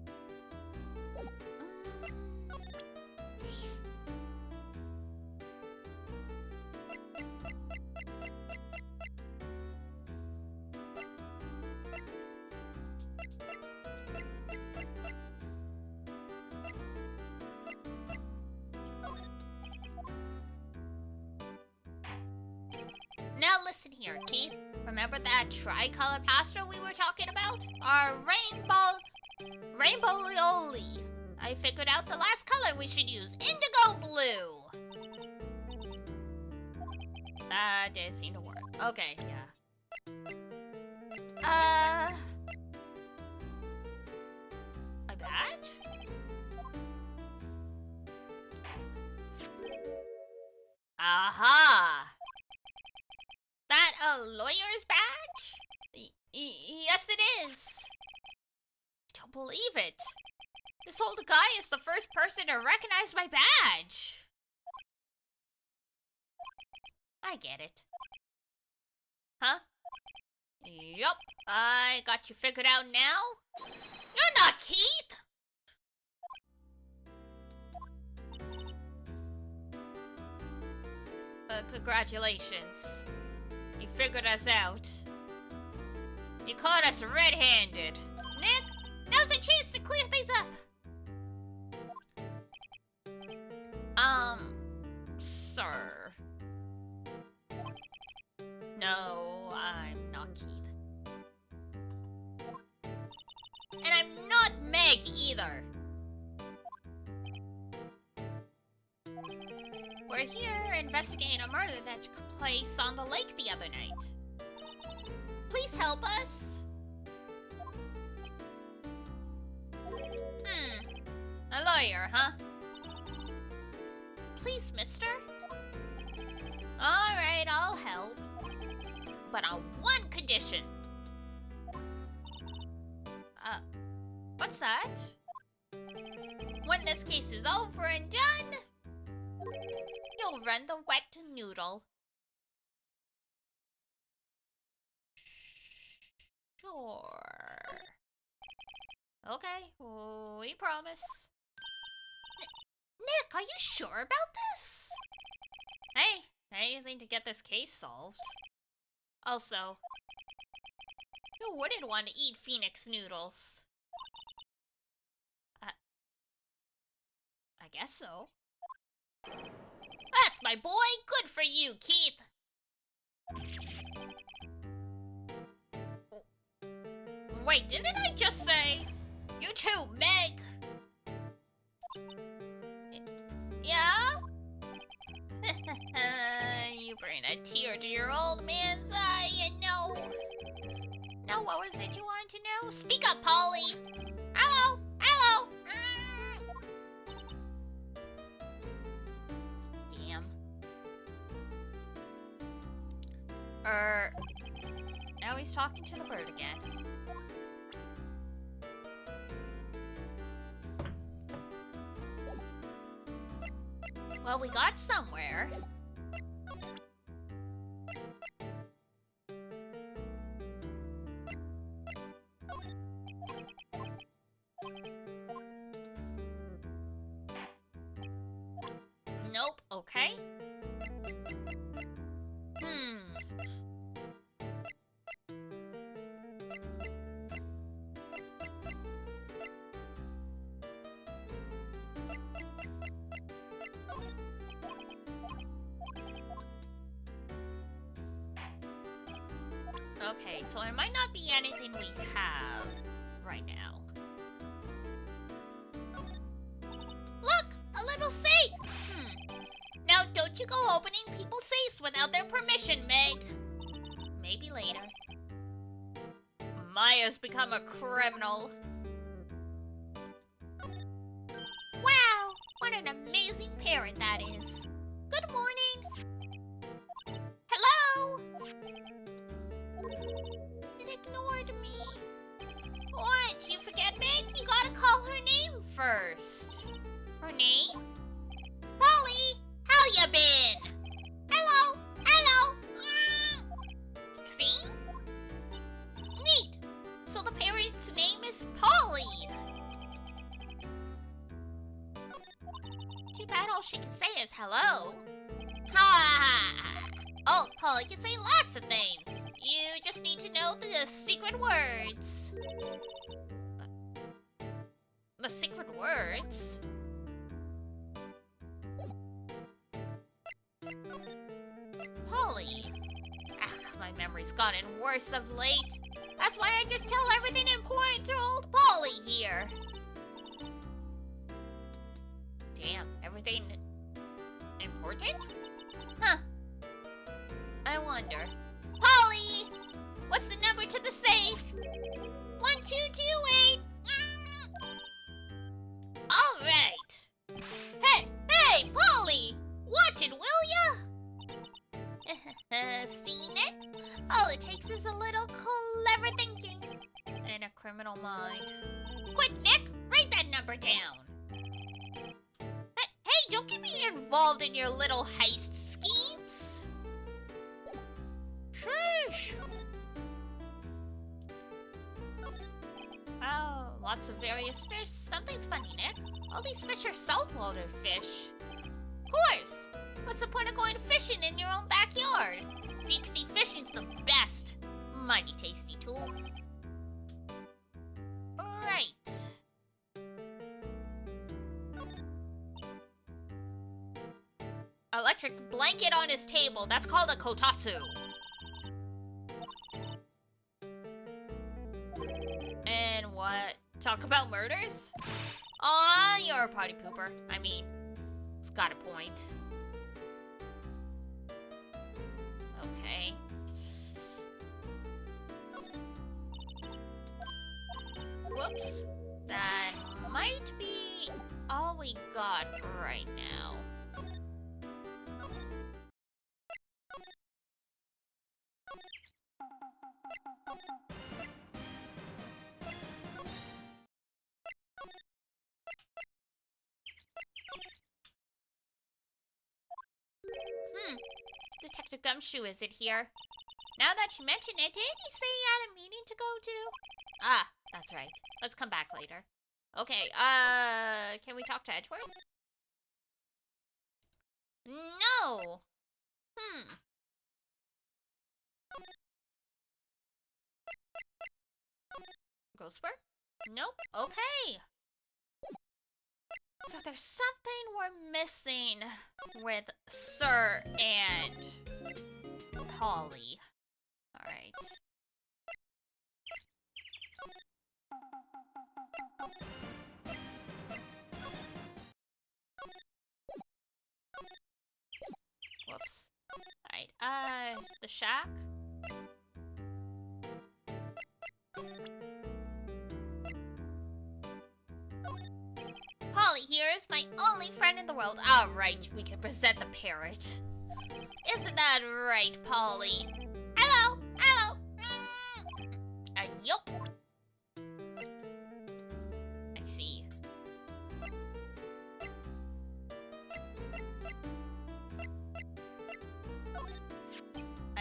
Now listen here, Keith. Remember that tricolor pasta we were talking about? Our rainbow-ioli. I figured out the last color we should use, indigo blue. That did seem to work. Okay, yeah. A badge? Aha! That a lawyer's badge? Yes, it is. I don't believe it. This old guy is the first person to recognize my badge. I get it. Huh? Yup, I got you figured out now. You're not Keith! Congratulations. You figured us out. You caught us red-handed. Nick, now's a chance to clear things up. Sir. No, I'm not Keith. And I'm not Meg either. We're here investigating a murder that took place on the lake the other night. Please help us. A lawyer, huh? Please, mister. Alright, I'll help. But on one condition. What's that? When this case is over and done, you'll run the wet noodle. Sure. Okay, we promise. Nick, are you sure about this? Hey, anything to get this case solved. Also, who wouldn't want to eat Phoenix noodles? I guess so. That's my boy! Good for you, Keith! Wait, didn't I just say? You too, Meg! Yeah? You bring a tear to your old man's eye, you know. Now, what was it you wanted to know? Speak up, Polly! Hello! Hello! Damn. Now he's talking to the bird again. Well, we got somewhere. Nope, okay. Okay, so there might not be anything we have right now. Look! A little safe! Now don't you go opening people's safes without their permission, Meg! Maybe later. Maya's become a criminal. Wow! What an amazing parent that is. Good morning! Hello! It ignored me. What? You forget, Meg? You gotta call her name first. Her name? Polly! How you been? Hello! Hello! See? Neat! So the parent's name is Polly! Too bad all she can say is hello. Ha! Oh, Polly can say lots of things. You just need to know the secret words. The secret words? Polly? My memory's gotten worse of late. That's why I just tell everything important to old Polly here. Damn, everything important? Huh. I wonder. Polly! What's the number to the safe? 1228. All right. Hey, Polly! Watch it, will ya? Seen it? All it takes is a little clever thinking and a criminal mind. Quick, Nick, write that number. number down. Hey, don't get me involved in your little heist schemes. Sheesh. Oh, lots of various fish. Something's funny, Nick. All these fish are saltwater fish. Of course! What's the point of going fishing in your own backyard? Deep sea fishing's the best. Mighty tasty, too. Right. Electric blanket on his table. That's called a kotatsu. And what? Talk about murders? Aw, you're a party pooper. I mean, it's got a point. Okay. Whoops. That might be all we got for right now. Detective Gumshoe isn't here. Now that you mention it, didn't he say he had a meeting to go to? Ah, that's right. Let's come back later. Okay, can we talk to Edgeworth? No! Ghostwork? Nope, okay. So there's something we're missing with Sir and Polly. Alright. Whoops. Alright, the shack? Polly here is my only friend in the world. Alright, we can present the parrot. Isn't that right, Polly? Hello! Hello! Yup. I see.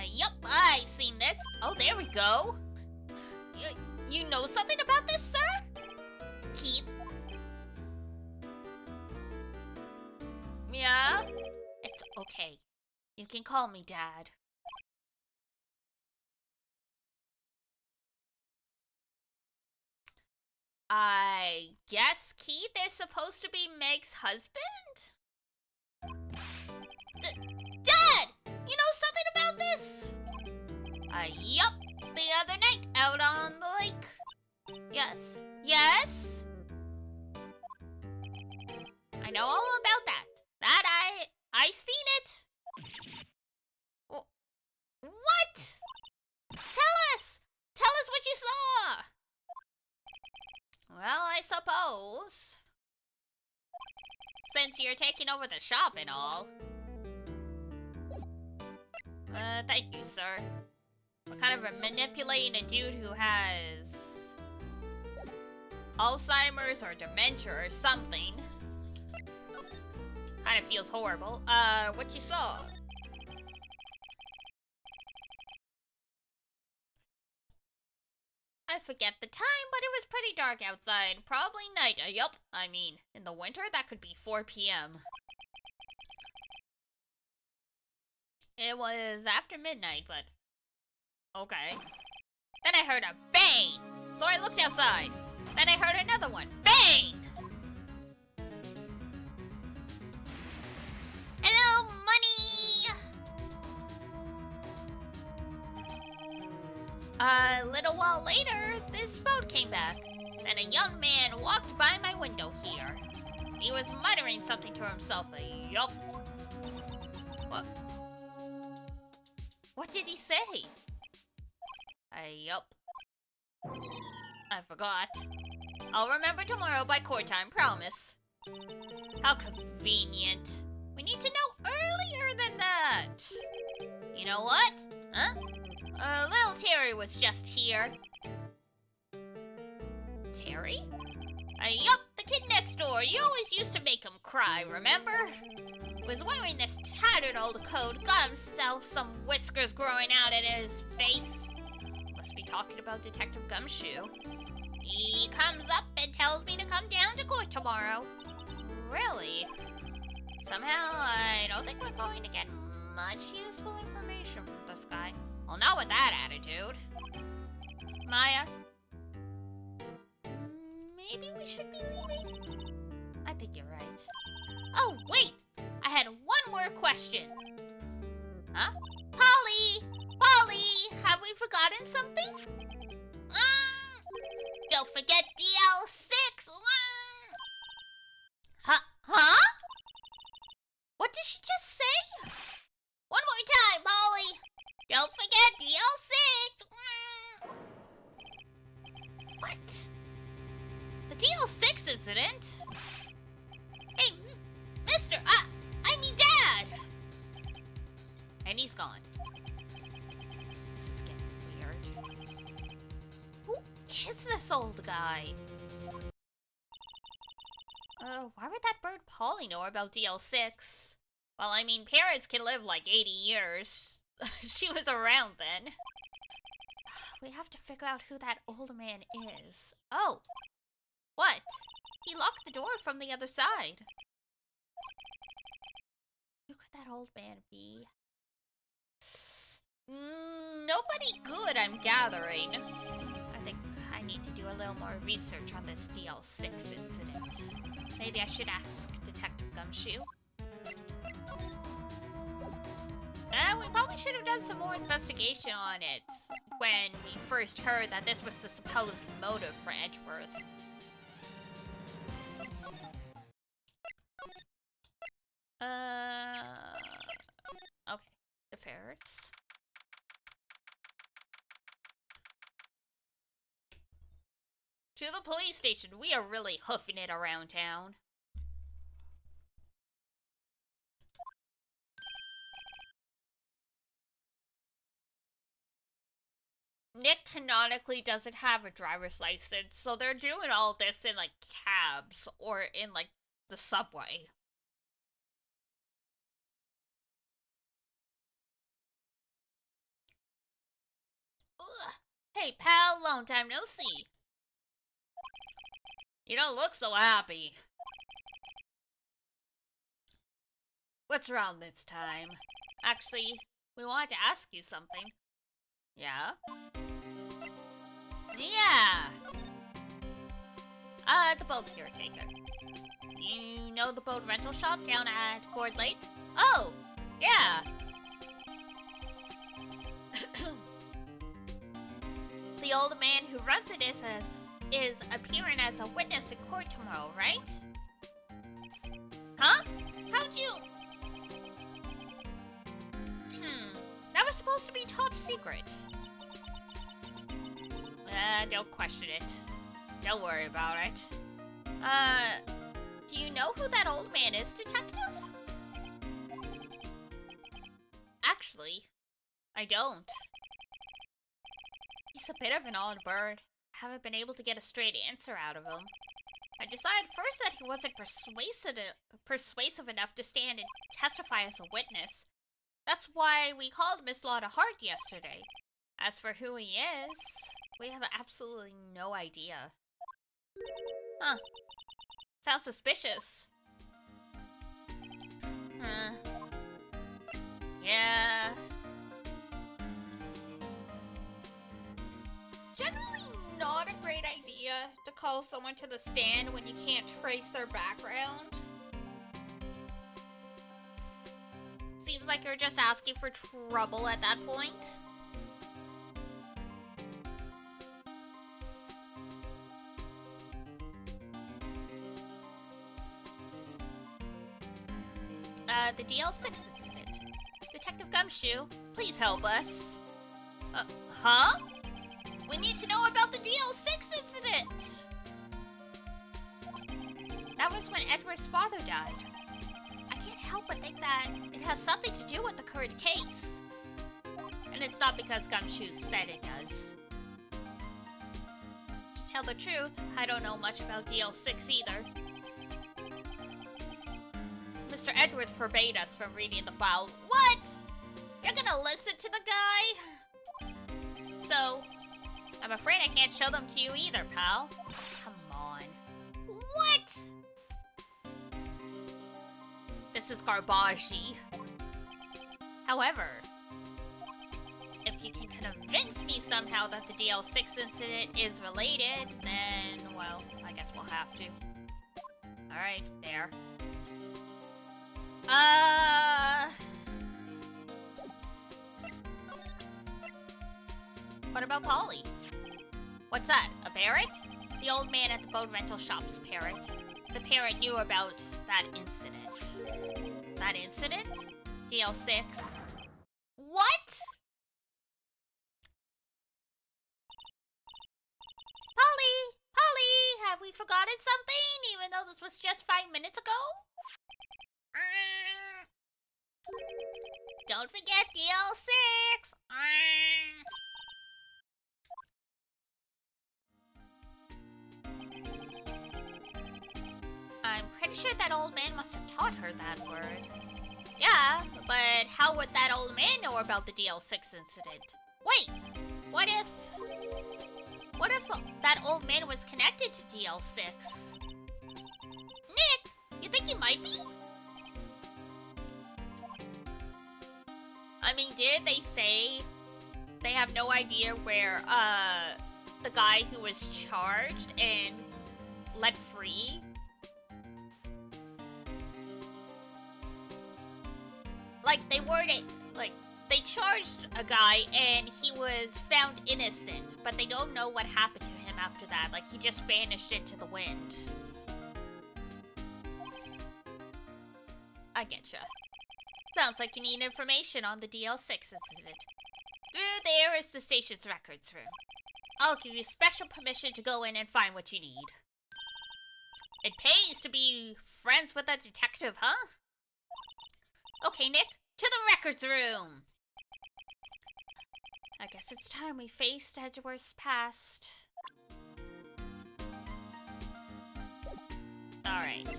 Yup, I seen this. Oh, there we go. You know something about this, sir? Keith? Yeah? It's okay. You can call me Dad. I guess Keith is supposed to be Meg's husband? Dad! You know something about this? Yup. The other night, out on the lake. Yes. Yes? I know all about that. I seen it. What? Tell us! Tell us what you saw! Well, I suppose. Since you're taking over the shop and all. Thank you, sir. We're kind of manipulating a dude who has Alzheimer's or dementia or something. Kind of feels horrible. What you saw? I forget the time, but it was pretty dark outside. Probably night. Yup. I mean, in the winter, that could be 4 p.m. It was after midnight, but okay. Then I heard a bang! So I looked outside. Then I heard another one. Bang! Hello, money! A little while later, this boat came back. Then a young man walked by my window here. He was muttering something to himself. Yup. What? What did he say? Yup. I forgot. I'll remember tomorrow by court time, promise. How convenient. We need to know earlier than that. You know what? Huh? Little Terry was just here. Terry? Yup, the kid next door. You always used to make him cry, remember? Was wearing this tattered old coat, got himself some whiskers growing out at his face. Must be talking about Detective Gumshoe. He comes up and tells me to come down to court tomorrow. Really? Somehow, I don't think we're going to get much useful information from this guy. Well, not with that attitude. Maya? Maybe we should be leaving? I think you're right. Oh, wait! I had one more question. Huh? Polly! Polly! Have we forgotten something? Don't forget DL6! Huh? What did she just say? One more time, Polly! Don't forget DL6! What? The DL6 incident? Hey, mister, I mean Dad! And he's gone. This is getting weird. Who is this old guy? Why would that bird Polly know about DL6? Well, I mean, parrots can live like 80 years. She was around then. We have to figure out who that old man is. Oh! What? He locked the door from the other side. Who could that old man be? Nobody good, I'm gathering. I think I need to do a little more research on this DL6 incident. Maybe I should ask Detective Gumshoe. We probably should have done some more investigation on it when we first heard that this was the supposed motive for Edgeworth. Okay, the ferrets. To the police station. We are really hoofing it around town. Nick canonically doesn't have a driver's license, so they're doing all this in, like, cabs or in, like, the subway. Ugh. Hey, pal, long time no see. You don't look so happy. What's wrong this time? Actually, we wanted to ask you something. Yeah? Yeah! The boat caretaker. You know the boat rental shop down at Cord Lake? Oh! Yeah! The old man who runs it is appearing as a witness in court tomorrow, right? Huh? How'd you... That was supposed to be top secret. Don't question it. Don't worry about it. Do you know who that old man is, Detective? Actually, I don't. He's a bit of an odd bird. I haven't been able to get a straight answer out of him. I decided first that he wasn't persuasive enough to stand and testify as a witness. That's why we called Miss Lotta Hart yesterday. As for who he is, we have absolutely no idea. Huh. Sounds suspicious. Yeah. Generally not a great idea to call someone to the stand when you can't trace their background. Seems like you're just asking for trouble at that point. The DL6 incident. Detective Gumshoe, please help us. Huh? We need to know about the DL6 incident! That was when Edward's father died. I can't help but think that it has something to do with the current case. And it's not because Gumshoe said it does. tell the truth, I don't know much about DL6 either. Mr. Edgeworth forbade us from reading the file. What? You're gonna listen to the guy? So, I'm afraid I can't show them to you either, pal. Come on. What? This is garbage-y. However, if you can convince me somehow that the DL6 incident is related, then, well, I guess we'll have to. Alright, there. What about Polly? What's that, a parrot? The old man at the boat rental shop's parrot. The parrot knew about that incident. That incident? DL6. What? Polly! Polly! Have we forgotten something, even though this was just 5 minutes ago? Don't forget DL6! I'm pretty sure that old man must have taught her that word. Yeah, but how would that old man know about the DL6 incident? Wait, what if that old man was connected to DL6? Nick, you think he might be? I mean, did they say they have no idea where, the guy who was charged and let free? Like, they weren't, like, they charged a guy and he was found innocent, but they don't know what happened to him after that. Like, he just vanished into the wind. I getcha. Sounds like you need information on the DL6 incident. Through there is the station's records room. I'll give you special permission to go in and find what you need. It pays to be friends with a detective, huh? Okay, Nick, to the records room! I guess it's time we faced Edgeworth's past. Alright.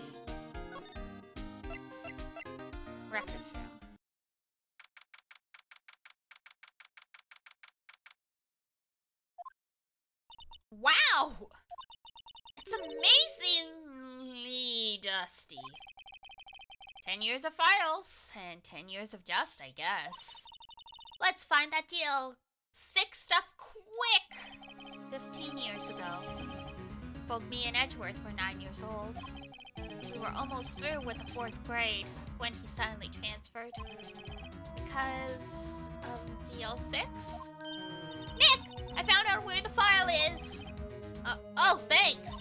Records room. Wow! It's amazingly dusty. 10 years of files, and 10 years of dust, I guess. Let's find that DL6 stuff quick! 15 years ago, both me and Edgeworth were 9 years old. We were almost through with the 4th grade when he suddenly transferred. Because of DL6? Nick! I found out where the file is! Oh, thanks!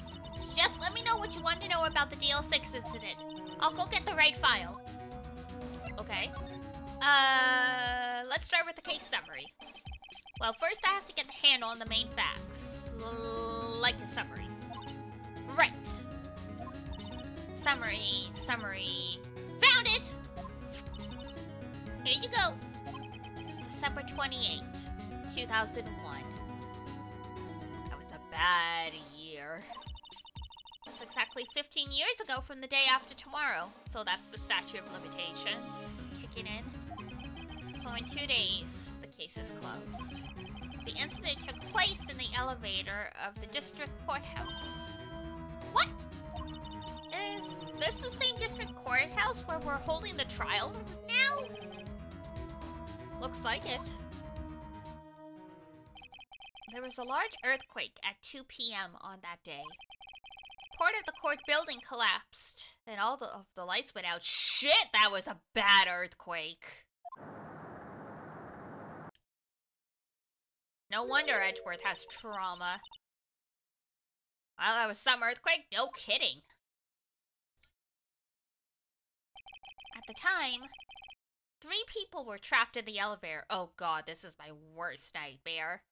Just let me know what you want to know about the DL6 incident. I'll go get the right file. Okay. Let's start with the case summary. Well, first I have to get the handle on the main facts. Like a summary. Right. Summary. Found it! Here you go. December 28th, 2001. That was a bad year. That's exactly 15 years ago from the day after tomorrow. So that's the statute of limitations kicking in. So in 2 days, the case is closed. The incident took place in the elevator of the district courthouse. What? Is this the same district courthouse where we're holding the trial now? Looks like it. There was a large earthquake at 2 p.m. on that day. Part of the court building collapsed, and all of the lights went out. Shit, that was a bad earthquake. No wonder Edgeworth has trauma. Well, that was some earthquake, no kidding. At the time, 3 people were trapped in the elevator. Oh god, this is my worst nightmare.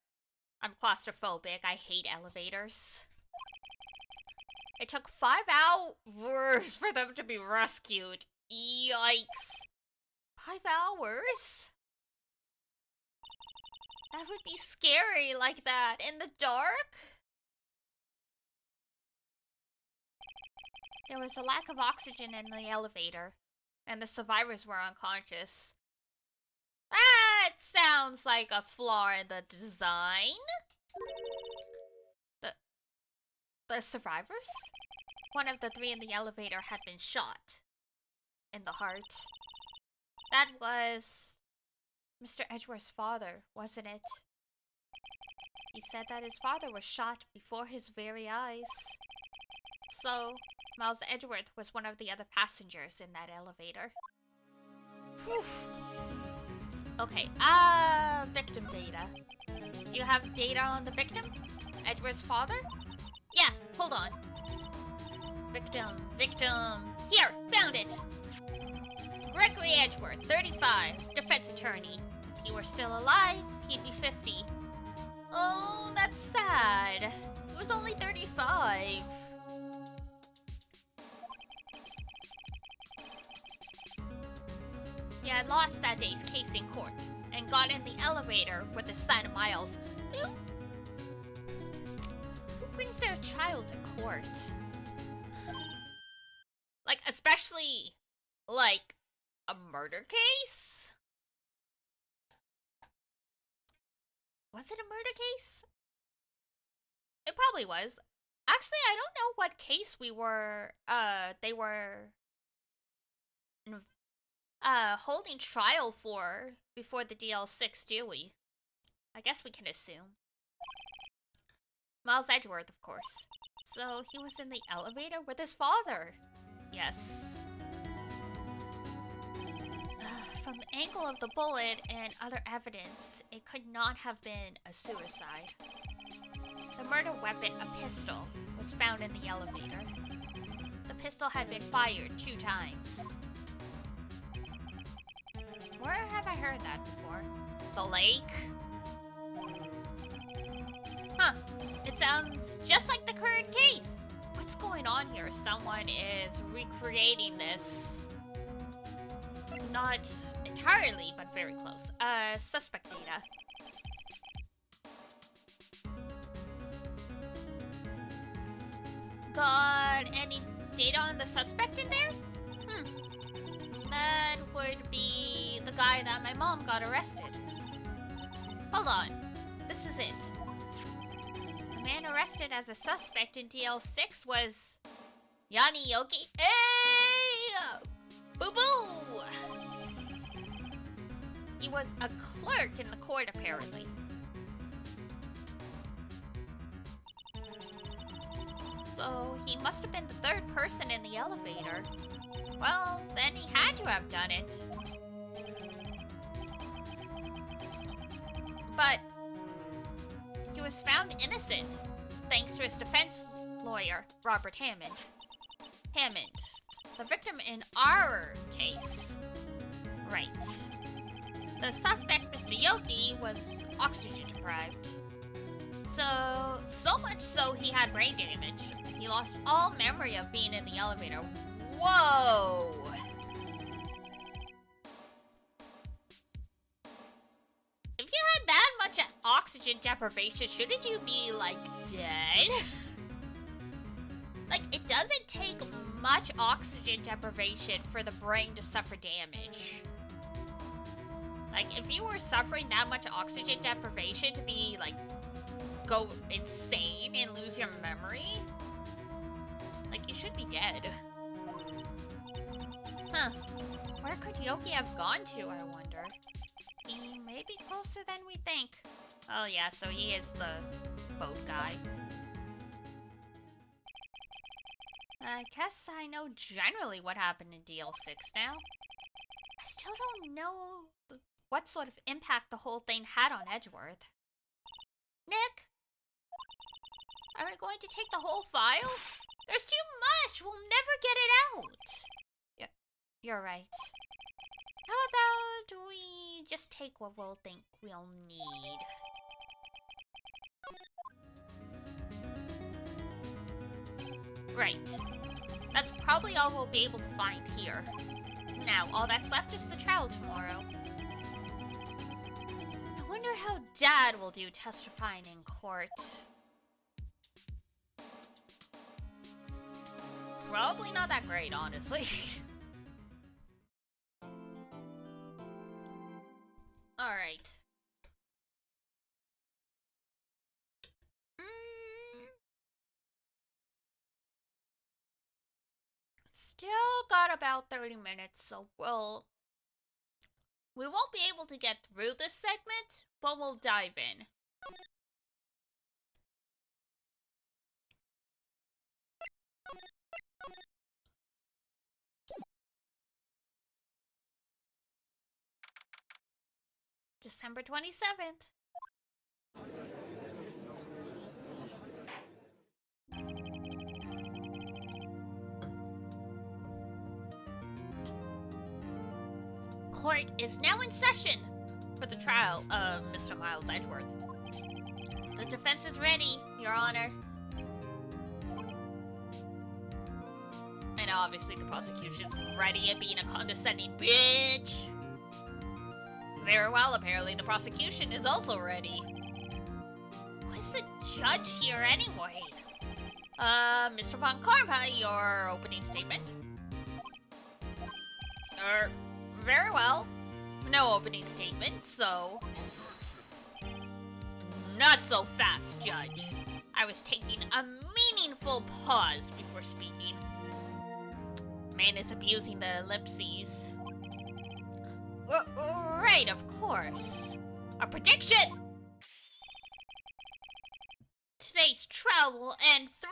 I'm claustrophobic, I hate elevators. It took 5 hours for them to be rescued. Yikes. 5 hours? That would be scary like that. In the dark? There was a lack of oxygen in the elevator, and the survivors were unconscious. That sounds like a flaw in the design. The survivors? One of the three in the elevator had been shot in the heart. That was Mr. Edgeworth's father, wasn't it? He said that his father was shot before his very eyes. So, Miles Edgeworth was one of the other passengers in that elevator. Whew. Okay, victim data. Do you have data on the victim? Edgeworth's father? Yeah, hold on. Victim. Here, found it! Gregory Edgeworth, 35, defense attorney. If he were still alive, he'd be 50. Oh, that's sad. He was only 35. He had lost that day's case in court and got in the elevator with his son Miles. Who brings their child to court? Like, especially, like, a murder case? Was it a murder case? It probably was. Actually, I don't know what case they were holding trial for before the DL6, do we? I guess we can assume. Miles Edgeworth, of course. So he was in the elevator with his father. Yes. From the angle of the bullet and other evidence, it could not have been a suicide. The murder weapon, a pistol, was found in the elevator. The pistol had been fired 2 times. Where have I heard that before? The lake? Huh. It sounds just like the current case. What's going on here? Someone is recreating this. Not entirely, but very close. Suspect data. Got any data on the suspect in there? That would be the guy that my mom got arrested. Hold on. This is it. The man arrested as a suspect in DL6 was Yanni Yoki. Hey! Boo-boo! He was a clerk in the court, apparently. So he must have been the 3rd person in the elevator. Well, then he had to have done it. But he was found innocent, thanks to his defense lawyer, Robert Hammond. The victim in our case. Right. The suspect, Mr. Yoki, was oxygen deprived. So much so he had brain damage. He lost all memory of being in the elevator. Whoa! If you had that much oxygen deprivation, shouldn't you be, like, dead? Like, it doesn't take much oxygen deprivation for the brain to suffer damage. Like, if you were suffering that much oxygen deprivation to be, like, go insane and lose your memory, like, you should be dead. Huh. Where could Yoki have gone to, I wonder? He may be closer than we think. Oh yeah, so he is the boat guy. I guess I know generally what happened in DL6 now. I still don't know what sort of impact the whole thing had on Edgeworth. Nick? Are we going to take the whole file? There's too much! We'll never get it out! You're right. How about we just take what we'll think we'll need? Right. That's probably all we'll be able to find here. Now, all that's left is the trial tomorrow. I wonder how Dad will do testifying in court. probably not that great, honestly. Alright. Still got about 30 minutes, so we won't be able to get through this segment, but we'll dive in. December 27th. Court is now in session for the trial of Mr. Miles Edgeworth. The defense is ready, Your Honor. And obviously the prosecution's ready at being a condescending bitch. Very well, apparently the prosecution is also ready. Who's the judge here anyway? Mr. Von Karma, your opening statement. Very well. No opening statement, so... Not so fast, Judge. I was taking a meaningful pause before speaking. Man is abusing the ellipses. Right, of course. A prediction! Today's trial will end 3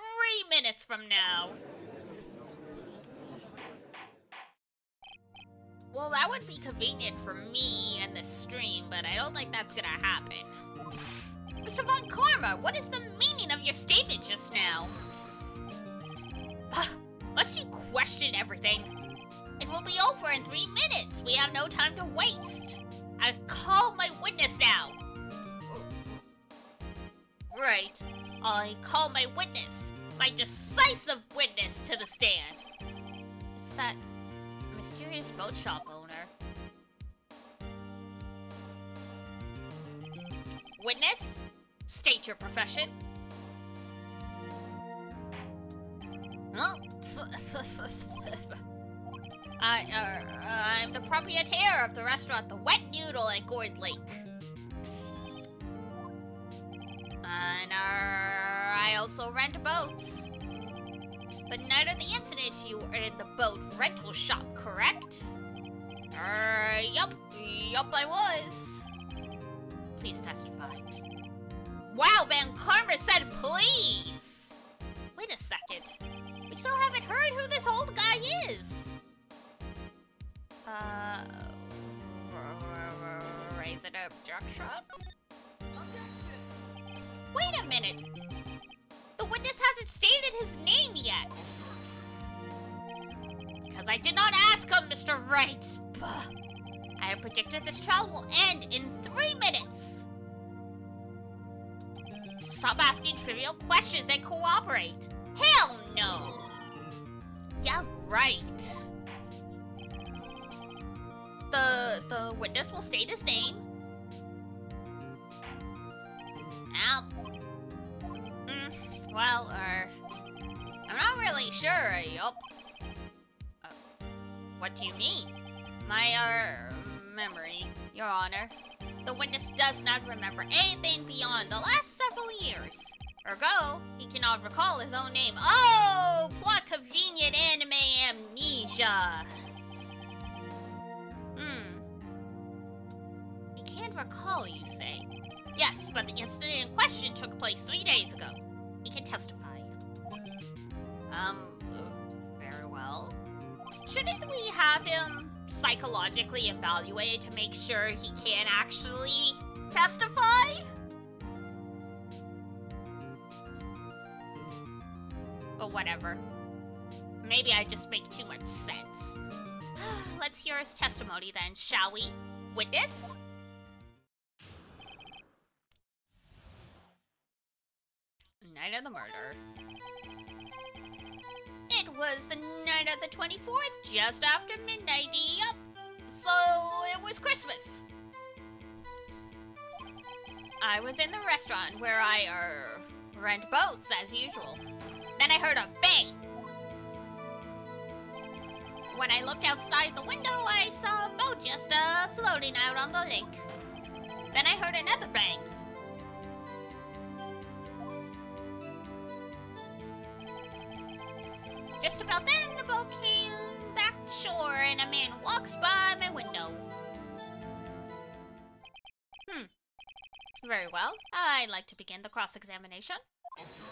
minutes from now. Well, that would be convenient for me and the stream, but I don't think that's gonna happen. Mr. Von Karma, what is the meaning of your statement just now? Lest you question everything. It will be over in 3 minutes. We have no time to waste. I call my witness now. Right. I call my witness. My decisive witness to the stand. It's that mysterious boat shop owner. Witness, state your profession. I'm the proprietor of the restaurant The Wet Noodle at Gourd Lake. And I also rent boats. The night of the incident, you were in the boat rental shop, correct? Yup, I was. Please testify. Wow, Van Karma said please! Wait a second. We still haven't heard who this old guy is. Raise an objection? Wait a minute! The witness hasn't stated his name yet! Because I did not ask him, Mr. Wright! I have predicted this trial will end in 3 minutes! Stop asking trivial questions and cooperate! Hell no! Yeah, right. The witness will state his name. I'm not really sure, yup. What do you mean? My, memory, Your Honor. The witness does not remember anything beyond the last several years. Ergo, he cannot recall his own name. Oh, plot convenient anime amnesia. He can't recall, you say? Yes, but the incident in question took place 3 days ago. He can testify. Very well. Shouldn't we have him psychologically evaluated to make sure he can actually testify? But whatever. Maybe I just make too much sense. Let's hear his testimony then, shall we? Witness? Night of the murder. It was the night of the 24th, just after midnight, yup. So, it was Christmas. I was in the restaurant where I, rent boats, as usual. Then I heard a bang. When I looked outside the window, I saw a boat just floating out on the lake. Then I heard another bang. Just about then, the boat came back to shore and a man walks by my window. Very well. I'd like to begin the cross-examination. Objection.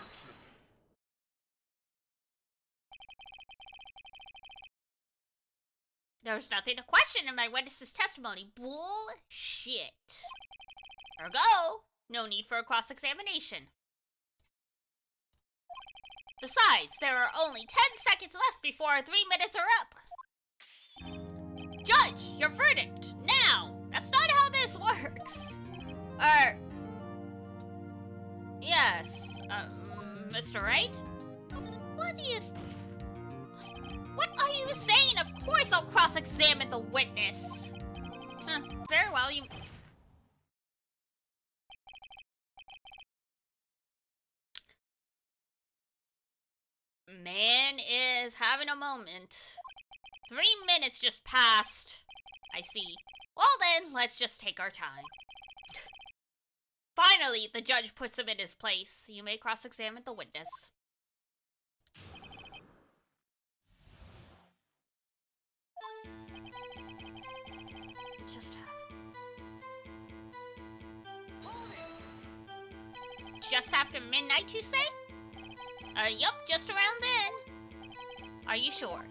There's nothing to question in my witness's testimony. Bullshit. Ergo, no need for a cross-examination. Besides, there are only 10 seconds left before our 3 minutes are up. Judge, your verdict, now! That's not how this works. Yes, Mr. Wright? What are you saying? Of course I'll cross-examine the witness. Very well, you... Man is having a moment. 3 minutes just passed. I see. Well then, let's just take our time. Finally, the judge puts him in his place. You may cross-examine the witness. Just after midnight, you say? Yup, just around then. Are you sure?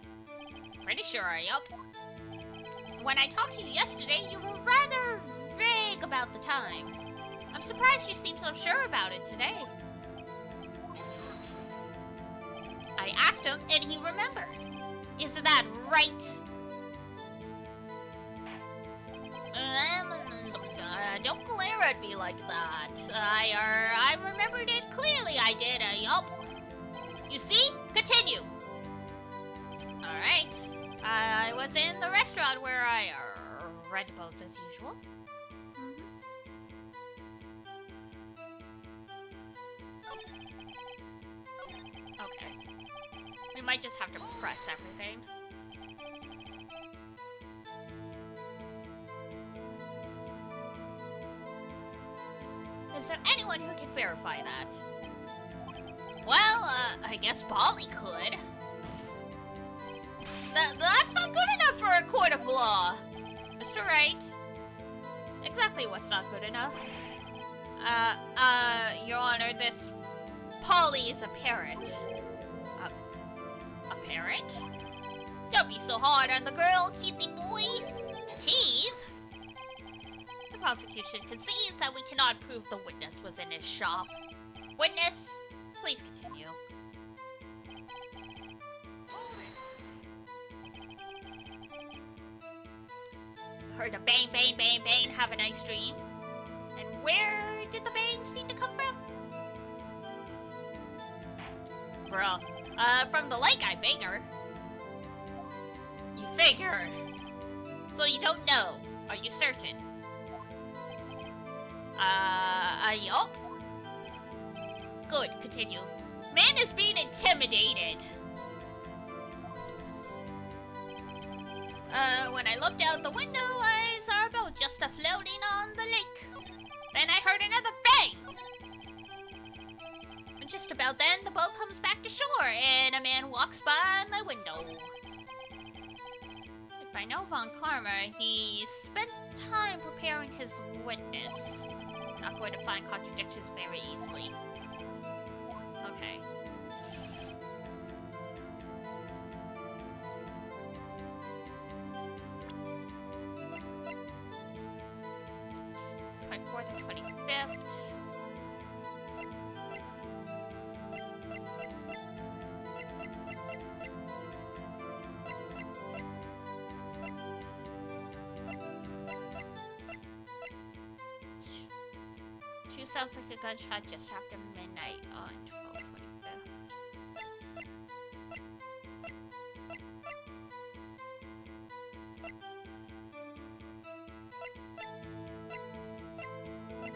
Pretty sure, yup. When I talked to you yesterday, you were rather vague about the time. I'm surprised you seem so sure about it today. I asked him, and he remembered. Isn't that right? Don't glare at me like that. I remembered it clearly, I did, yup. You see? Continue. Alright. I was in the restaurant where I read boats as usual. Okay. We might just have to press everything. Is there anyone who can verify that? Well, I guess Polly could. That's not good enough for a court of law. Mr. Wright. Exactly what's not good enough. Your Honor, this Polly is a parrot. A parrot? Don't be so hard on the girl, Keithy boy. Keith? The prosecution concedes that we cannot prove the witness was in his shop. Witness, please continue. Heard a bang, bang, bang, bang, have a nice dream. And where did the bang seem to come from? Bruh. From the lake, I figure. You figure. So you don't know. Are you certain? Yup. Good, continue. Man is being intimidated. When I looked out the window, I saw a boat just floating on the lake. Then I heard another bang. Just about then, the boat comes back to shore, and a man walks by my window. If I know Von Karma, he spent time preparing his witness. Not going to find contradictions very easily. Okay. Fourth and 25th. Two sounds like a gunshot just after midnight on 12/25th.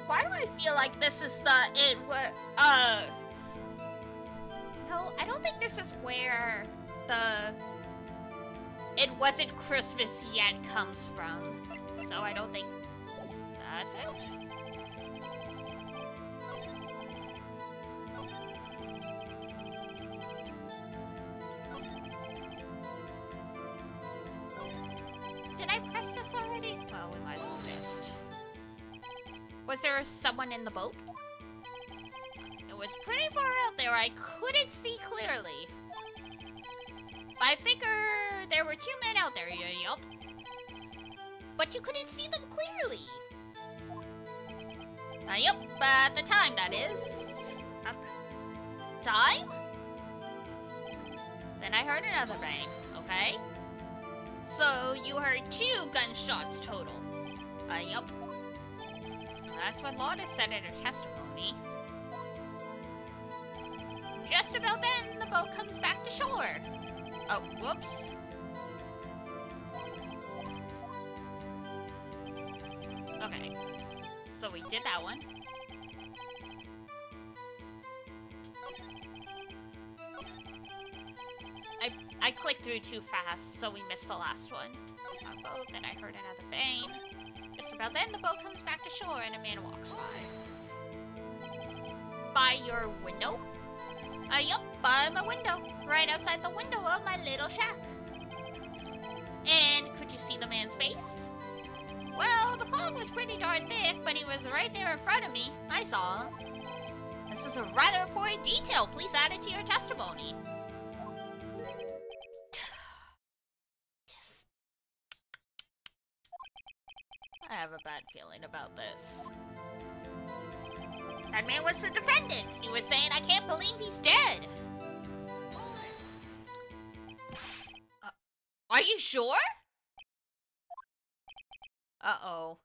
Why do I feel like this is no, I don't think this is where the it wasn't Christmas yet comes from. So I don't think that's it. Did I press this already? Well, we might as well just... Was there someone in the boat? It was pretty far out there. I couldn't see clearly. I figure there were 2 men out there, yup. But you couldn't see them clearly. Yup, at the time, that is. Time? Then I heard another bang, okay? So, you heard 2 gunshots total. Yup. That's what Lourdes said in her testimony. Just about then, the boat comes back to shore. Oh, whoops. Okay. So we did that one. I clicked through too fast, so we missed the last one. Our boat, then I heard another bang. Just about then, the boat comes back to shore and a man walks by. By your window? Yup, by my window. Right outside the window of my little shack. And could you see the man's face? Well, the fog was pretty darn thick, but he was right there in front of me. I saw him. This is a rather important detail. Please add it to your testimony. I have a bad feeling about this. That man was the defendant. He was saying, I can't believe he's dead. Are you sure? Uh-oh.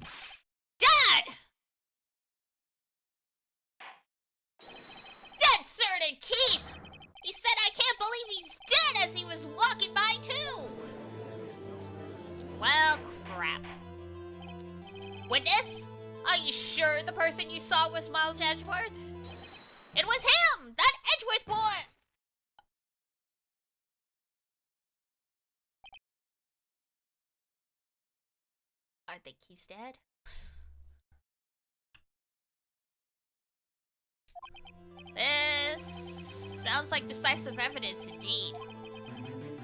Dad! Dead certain keep! He said I can't believe he's dead as he was walking by too! Well, crap. Witness? Are you sure the person you saw was Miles Edgeworth? It was him! That Edgeworth boy! I think he's dead. This sounds like decisive evidence indeed.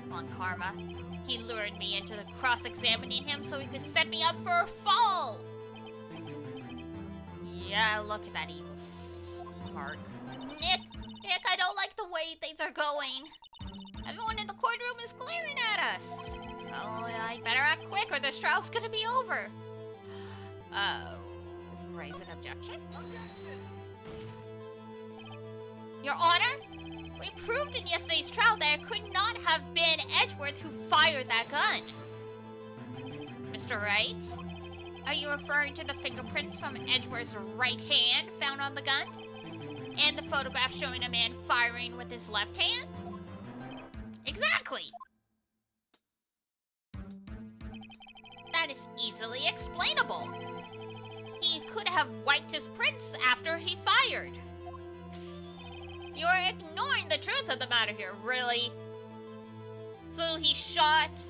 Come on, Karma. He lured me into the cross-examining him so he could set me up for a fall! Yeah, look at that evil spark. Nick, I don't like the way things are going. Everyone in the courtroom is glaring at us. Oh, I'd better act quick or this trial's gonna be over. Raise an objection? Your Honor, we proved in yesterday's trial that it could not have been Edgeworth who fired that gun. Mr. Wright, are you referring to the fingerprints from Edgeworth's right hand found on the gun? And the photograph showing a man firing with his left hand? Exactly! That is easily explainable. He could have wiped his prints after he fired. You're ignoring the truth of the matter here, really. So he shot,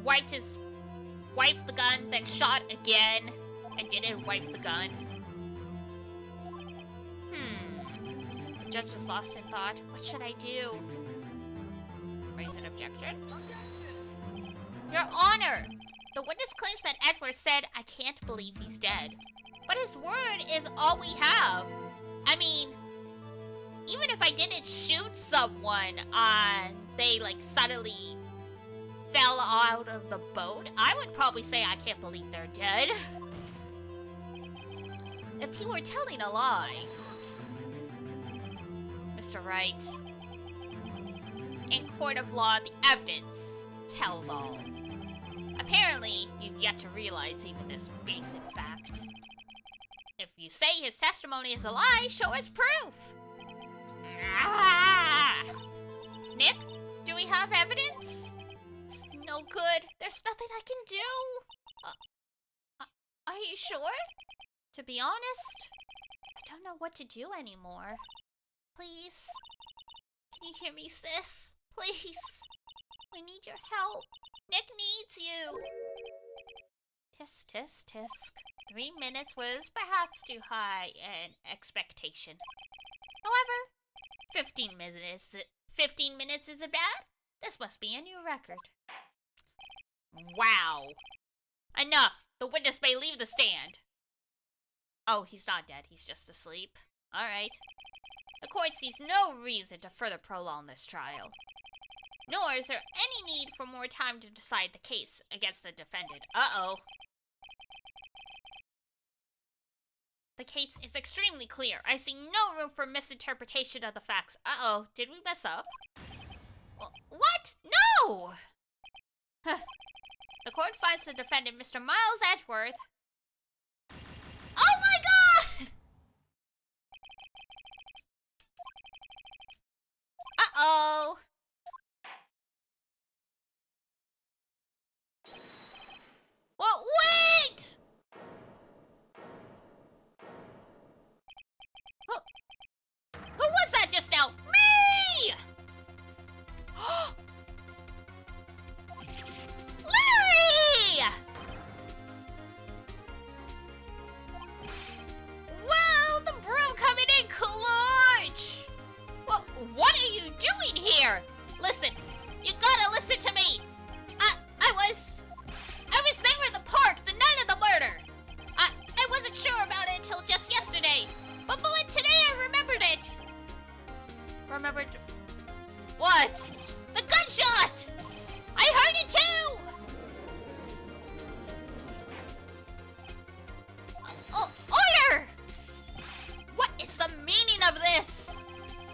wiped the gun, then shot again, and didn't wipe the gun. The judge is lost in thought. What should I do? Raise an objection? Your Honor! The witness claims that Edward said, I can't believe he's dead. But his word is all we have. I mean, even if I didn't shoot someone and they, like, suddenly fell out of the boat, I would probably say I can't believe they're dead. If you were telling a lie... Mr. Wright, in court of law, the evidence tells all. Apparently, you've yet to realize even this basic fact. If you say his testimony is a lie, show us proof! Ah! Nick, do we have evidence? It's no good. There's nothing I can do. Are you sure? To be honest, I don't know what to do anymore. Please? Can you hear me, sis? Please? We need your help. Nick needs you. Tisk, tisk, tisk. 3 minutes was perhaps too high an expectation. However, 15 minutes isn't bad. This must be a new record. Wow. Enough. The witness may leave the stand. Oh, he's not dead. He's just asleep. Alright. The court sees no reason to further prolong this trial. Nor is there any need for more time to decide the case against the defendant. Uh-oh. The case is extremely clear. I see no room for misinterpretation of the facts. Uh-oh. Did we mess up? What? No! The court finds the defendant, Mr. Miles Edgeworth. Oh my god! Uh-oh. Well, wait! Who was that just now? Me! Larry! Well, the broom coming in clutch! Well, what are you doing here? Listen, you gotta listen to me. I was there in the park the night of the murder. I wasn't sure about it until just yesterday. But today I remembered it. Remembered what? The gunshot! I heard it too! Order! What is the meaning of this?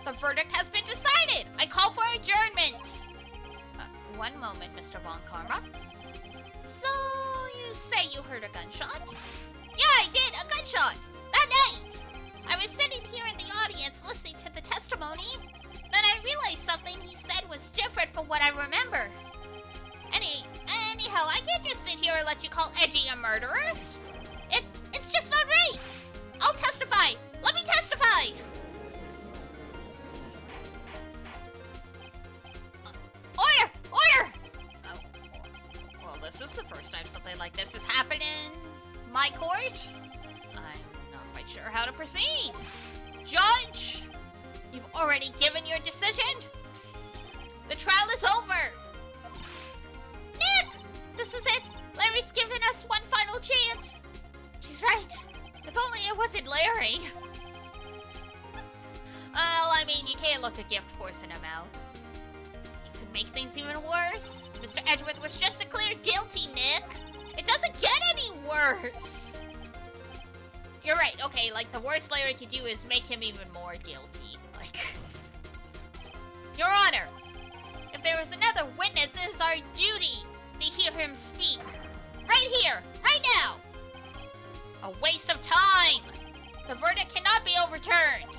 The verdict has been decided. I call for adjournment. One moment, Mr. Von Karma. So, you say you heard a gunshot? Yeah, I did, a gunshot! That night! I was sitting here in the audience listening to the testimony. Then I realized something he said was different from what I remember. Anyhow, I can't just sit here and let you call Edgy a murderer. It's just not right. I'll testify. Let me testify. Order! Order! Oh, well, this is the first time something like this has happened in my court. I'm not quite sure how to proceed. Judge, you've already given your decision. The trial is over. Nick, this is it. Larry's given us one final chance. She's right. If only it wasn't Larry. Well, I mean, you can't look a gift horse in a mouth. It could make things even worse. Mr. Edgeworth was just declared guilty, Nick. It doesn't get any worse. You're right, okay, like, the worst Larry could do is make him even more guilty. Like, Your Honor, if there is another witness, it is our duty to hear him speak. Right here, right now. A waste of time. The verdict cannot be overturned.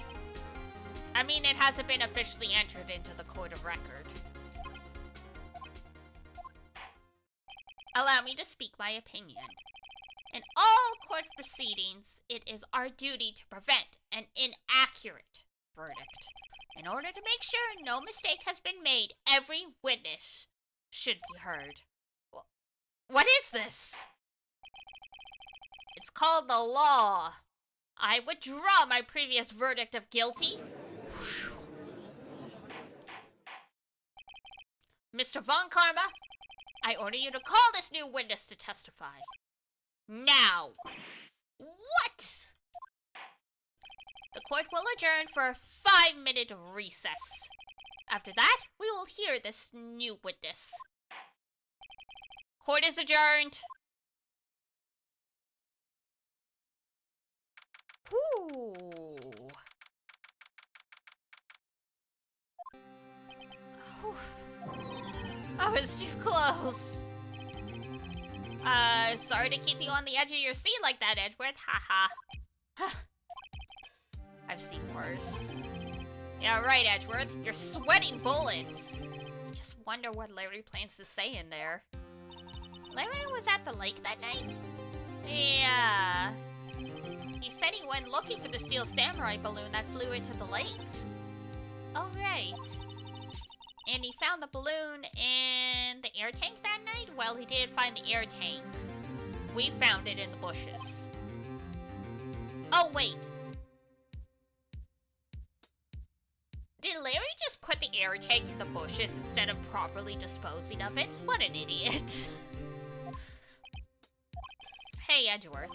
I mean, it hasn't been officially entered into the court of record. Allow me to speak my opinion. In all court proceedings, it is our duty to prevent an inaccurate verdict. In order to make sure no mistake has been made, every witness should be heard. What is this? It's called the law. I withdraw my previous verdict of guilty. Mr. Von Karma, I order you to call this new witness to testify. Now. What? The court will adjourn for a 5-minute recess. After that, we will hear this new witness. Court is adjourned. Ooh. I was too close. Sorry to keep you on the edge of your seat like that, Edgeworth. Haha. I've seen worse. Yeah, right, Edgeworth. You're sweating bullets. Just wonder what Larry plans to say in there. Larry was at the lake that night? Yeah. He said he went looking for the steel samurai balloon that flew into the lake. Oh, right. And he found the balloon in the air tank that night? Well, he did find the air tank. We found it in the bushes. Oh, wait. Did Larry just put the air tank in the bushes instead of properly disposing of it? What an idiot. Hey, Edgeworth.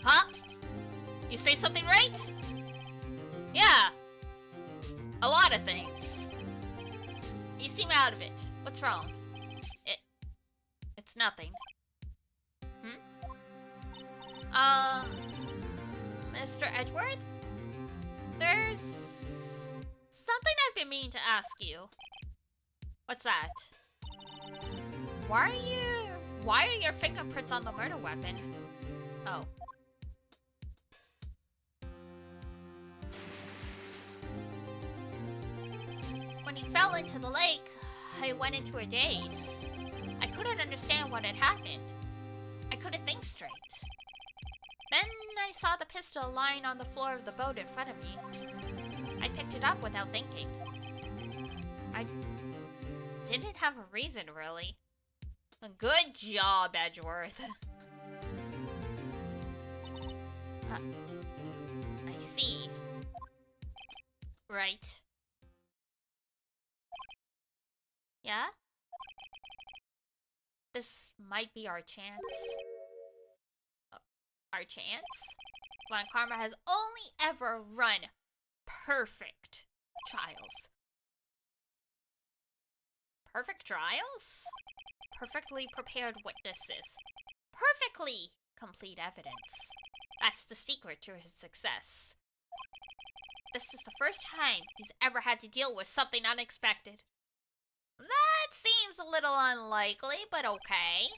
Huh? You say something right? Yeah. A lot of things. You seem out of it. What's wrong? It's nothing. Mr. Edgeworth? There's something I've been meaning to ask you. What's that? Why are your fingerprints on the murder weapon? Oh. When he fell into the lake, I went into a daze. I couldn't understand what had happened. I couldn't think straight. Then I saw the pistol lying on the floor of the boat in front of me. I picked it up without thinking. I didn't have a reason, really. Good job, Edgeworth. I see. Right. Yeah? This might be our chance. Our chance? Von Karma has only ever run perfect trials. Perfect trials? Perfectly prepared witnesses. Perfectly complete evidence. That's the secret to his success. This is the first time he's ever had to deal with something unexpected. That seems a little unlikely, but okay.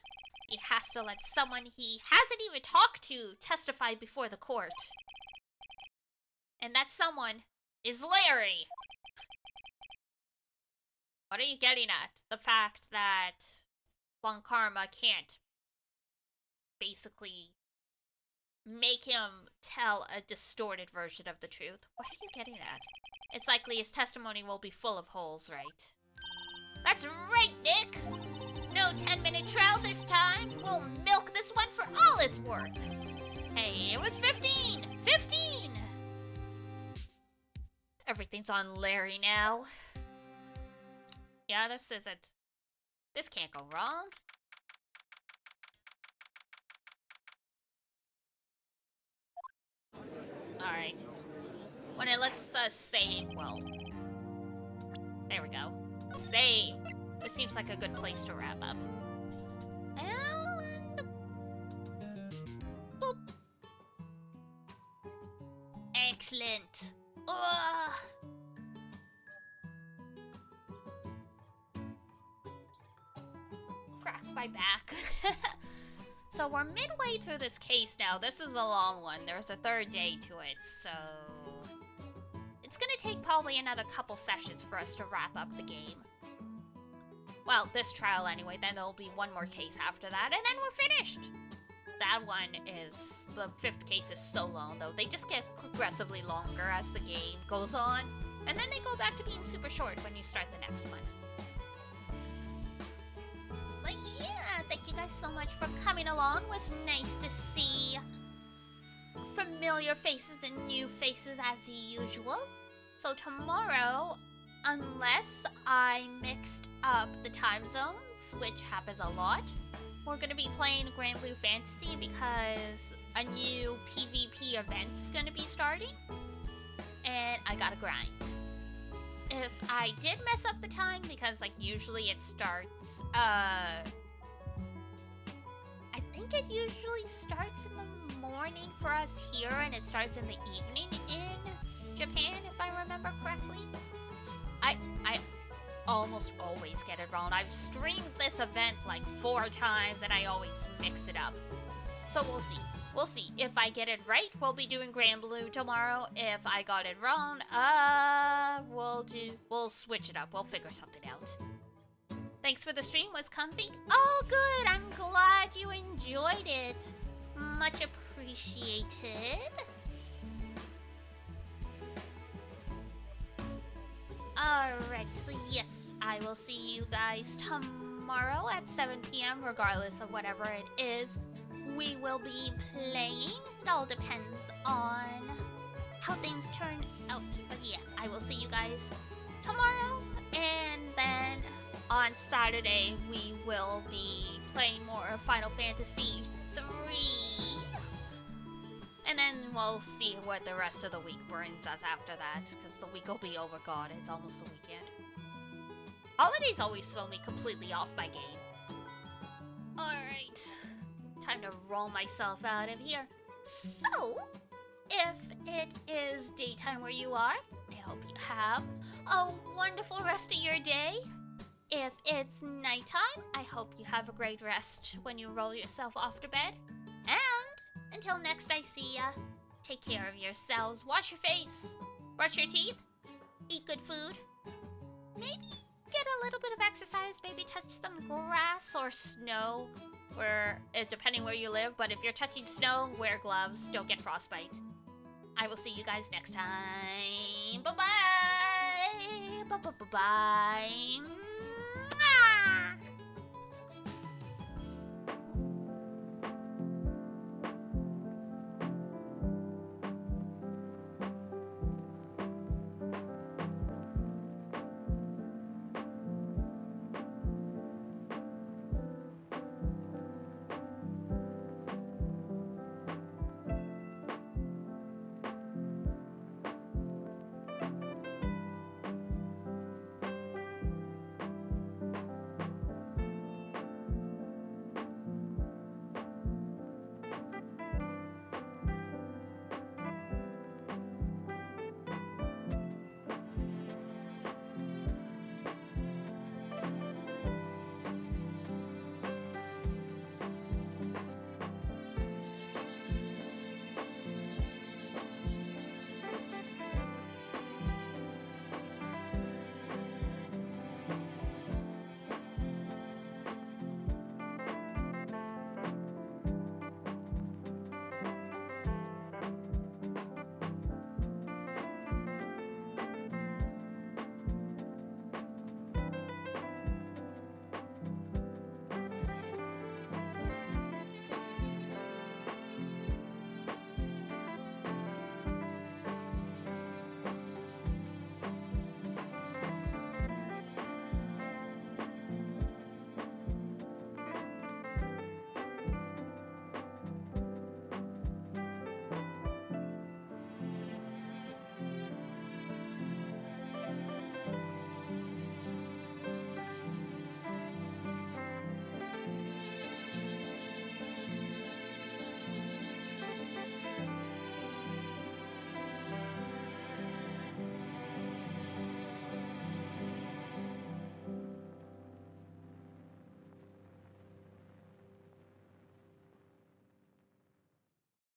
He has to let someone he hasn't even talked to testify before the court. And that someone is Larry. What are you getting at? The fact that Von Karma can't basically make him tell a distorted version of the truth. What are you getting at? It's likely his testimony will be full of holes, right? That's right, Nick! No 10-minute trial this time. We'll milk this one for all it's worth. Hey, it was 15! 15! Everything's on Larry now. Yeah, this can't go wrong. Alright. When it lets us save, well... There we go. Save! This seems like a good place to wrap up. And... boop. Excellent. Ugh. Crack my back. So we're midway through this case now. This is a long one. There's a third day to it, so... It's gonna take probably another couple sessions for us to wrap up the game. Well, this trial anyway, then there'll be one more case after that, and then we're finished! That one is... the 5th case is so long, though. They just get progressively longer as the game goes on, and then they go back to being super short when you start the next one. But yeah, thank you guys so much for coming along. It was nice to see familiar faces and new faces as usual. So tomorrow, unless I mixed up the time zones, which happens a lot, we're going to be playing Grand Blue Fantasy because a new PvP event's going to be starting, and I gotta grind. If I did mess up the time, because like usually it starts, I think it usually starts in the morning for us here, and it starts in the evening in Japan, if I remember correctly. I almost always get it wrong. I've streamed this event like 4 times, and I always mix it up. So we'll see. We'll see. If I get it right, we'll be doing Grand Blue tomorrow. If I got it wrong, we'll switch it up. We'll figure something out. Thanks for the stream. Was comfy? Oh, good. I'm glad you enjoyed it. Much appreciated. Alright, so I will see you guys tomorrow at 7 p.m. regardless of whatever it is we will be playing. It all depends on how things turn out. But yeah, I will see you guys tomorrow, and then on Saturday we will be playing more Final Fantasy 3. And then we'll see what the rest of the week brings us after that, because the week will be over. God, it's almost the weekend. Holidays always throw me completely off my game. Alright, time to roll myself out of here. So, if it is daytime where you are, I hope you have a wonderful rest of your day. If it's nighttime, I hope you have a great rest when you roll yourself off to bed. And until next I see ya, take care of yourselves, wash your face, brush your teeth, eat good food, maybe get a little bit of exercise, maybe touch some grass or snow, depending where you live, but if you're touching snow, wear gloves, don't get frostbite. I will see you guys next time. Bye-bye! Bye-bye-bye-bye!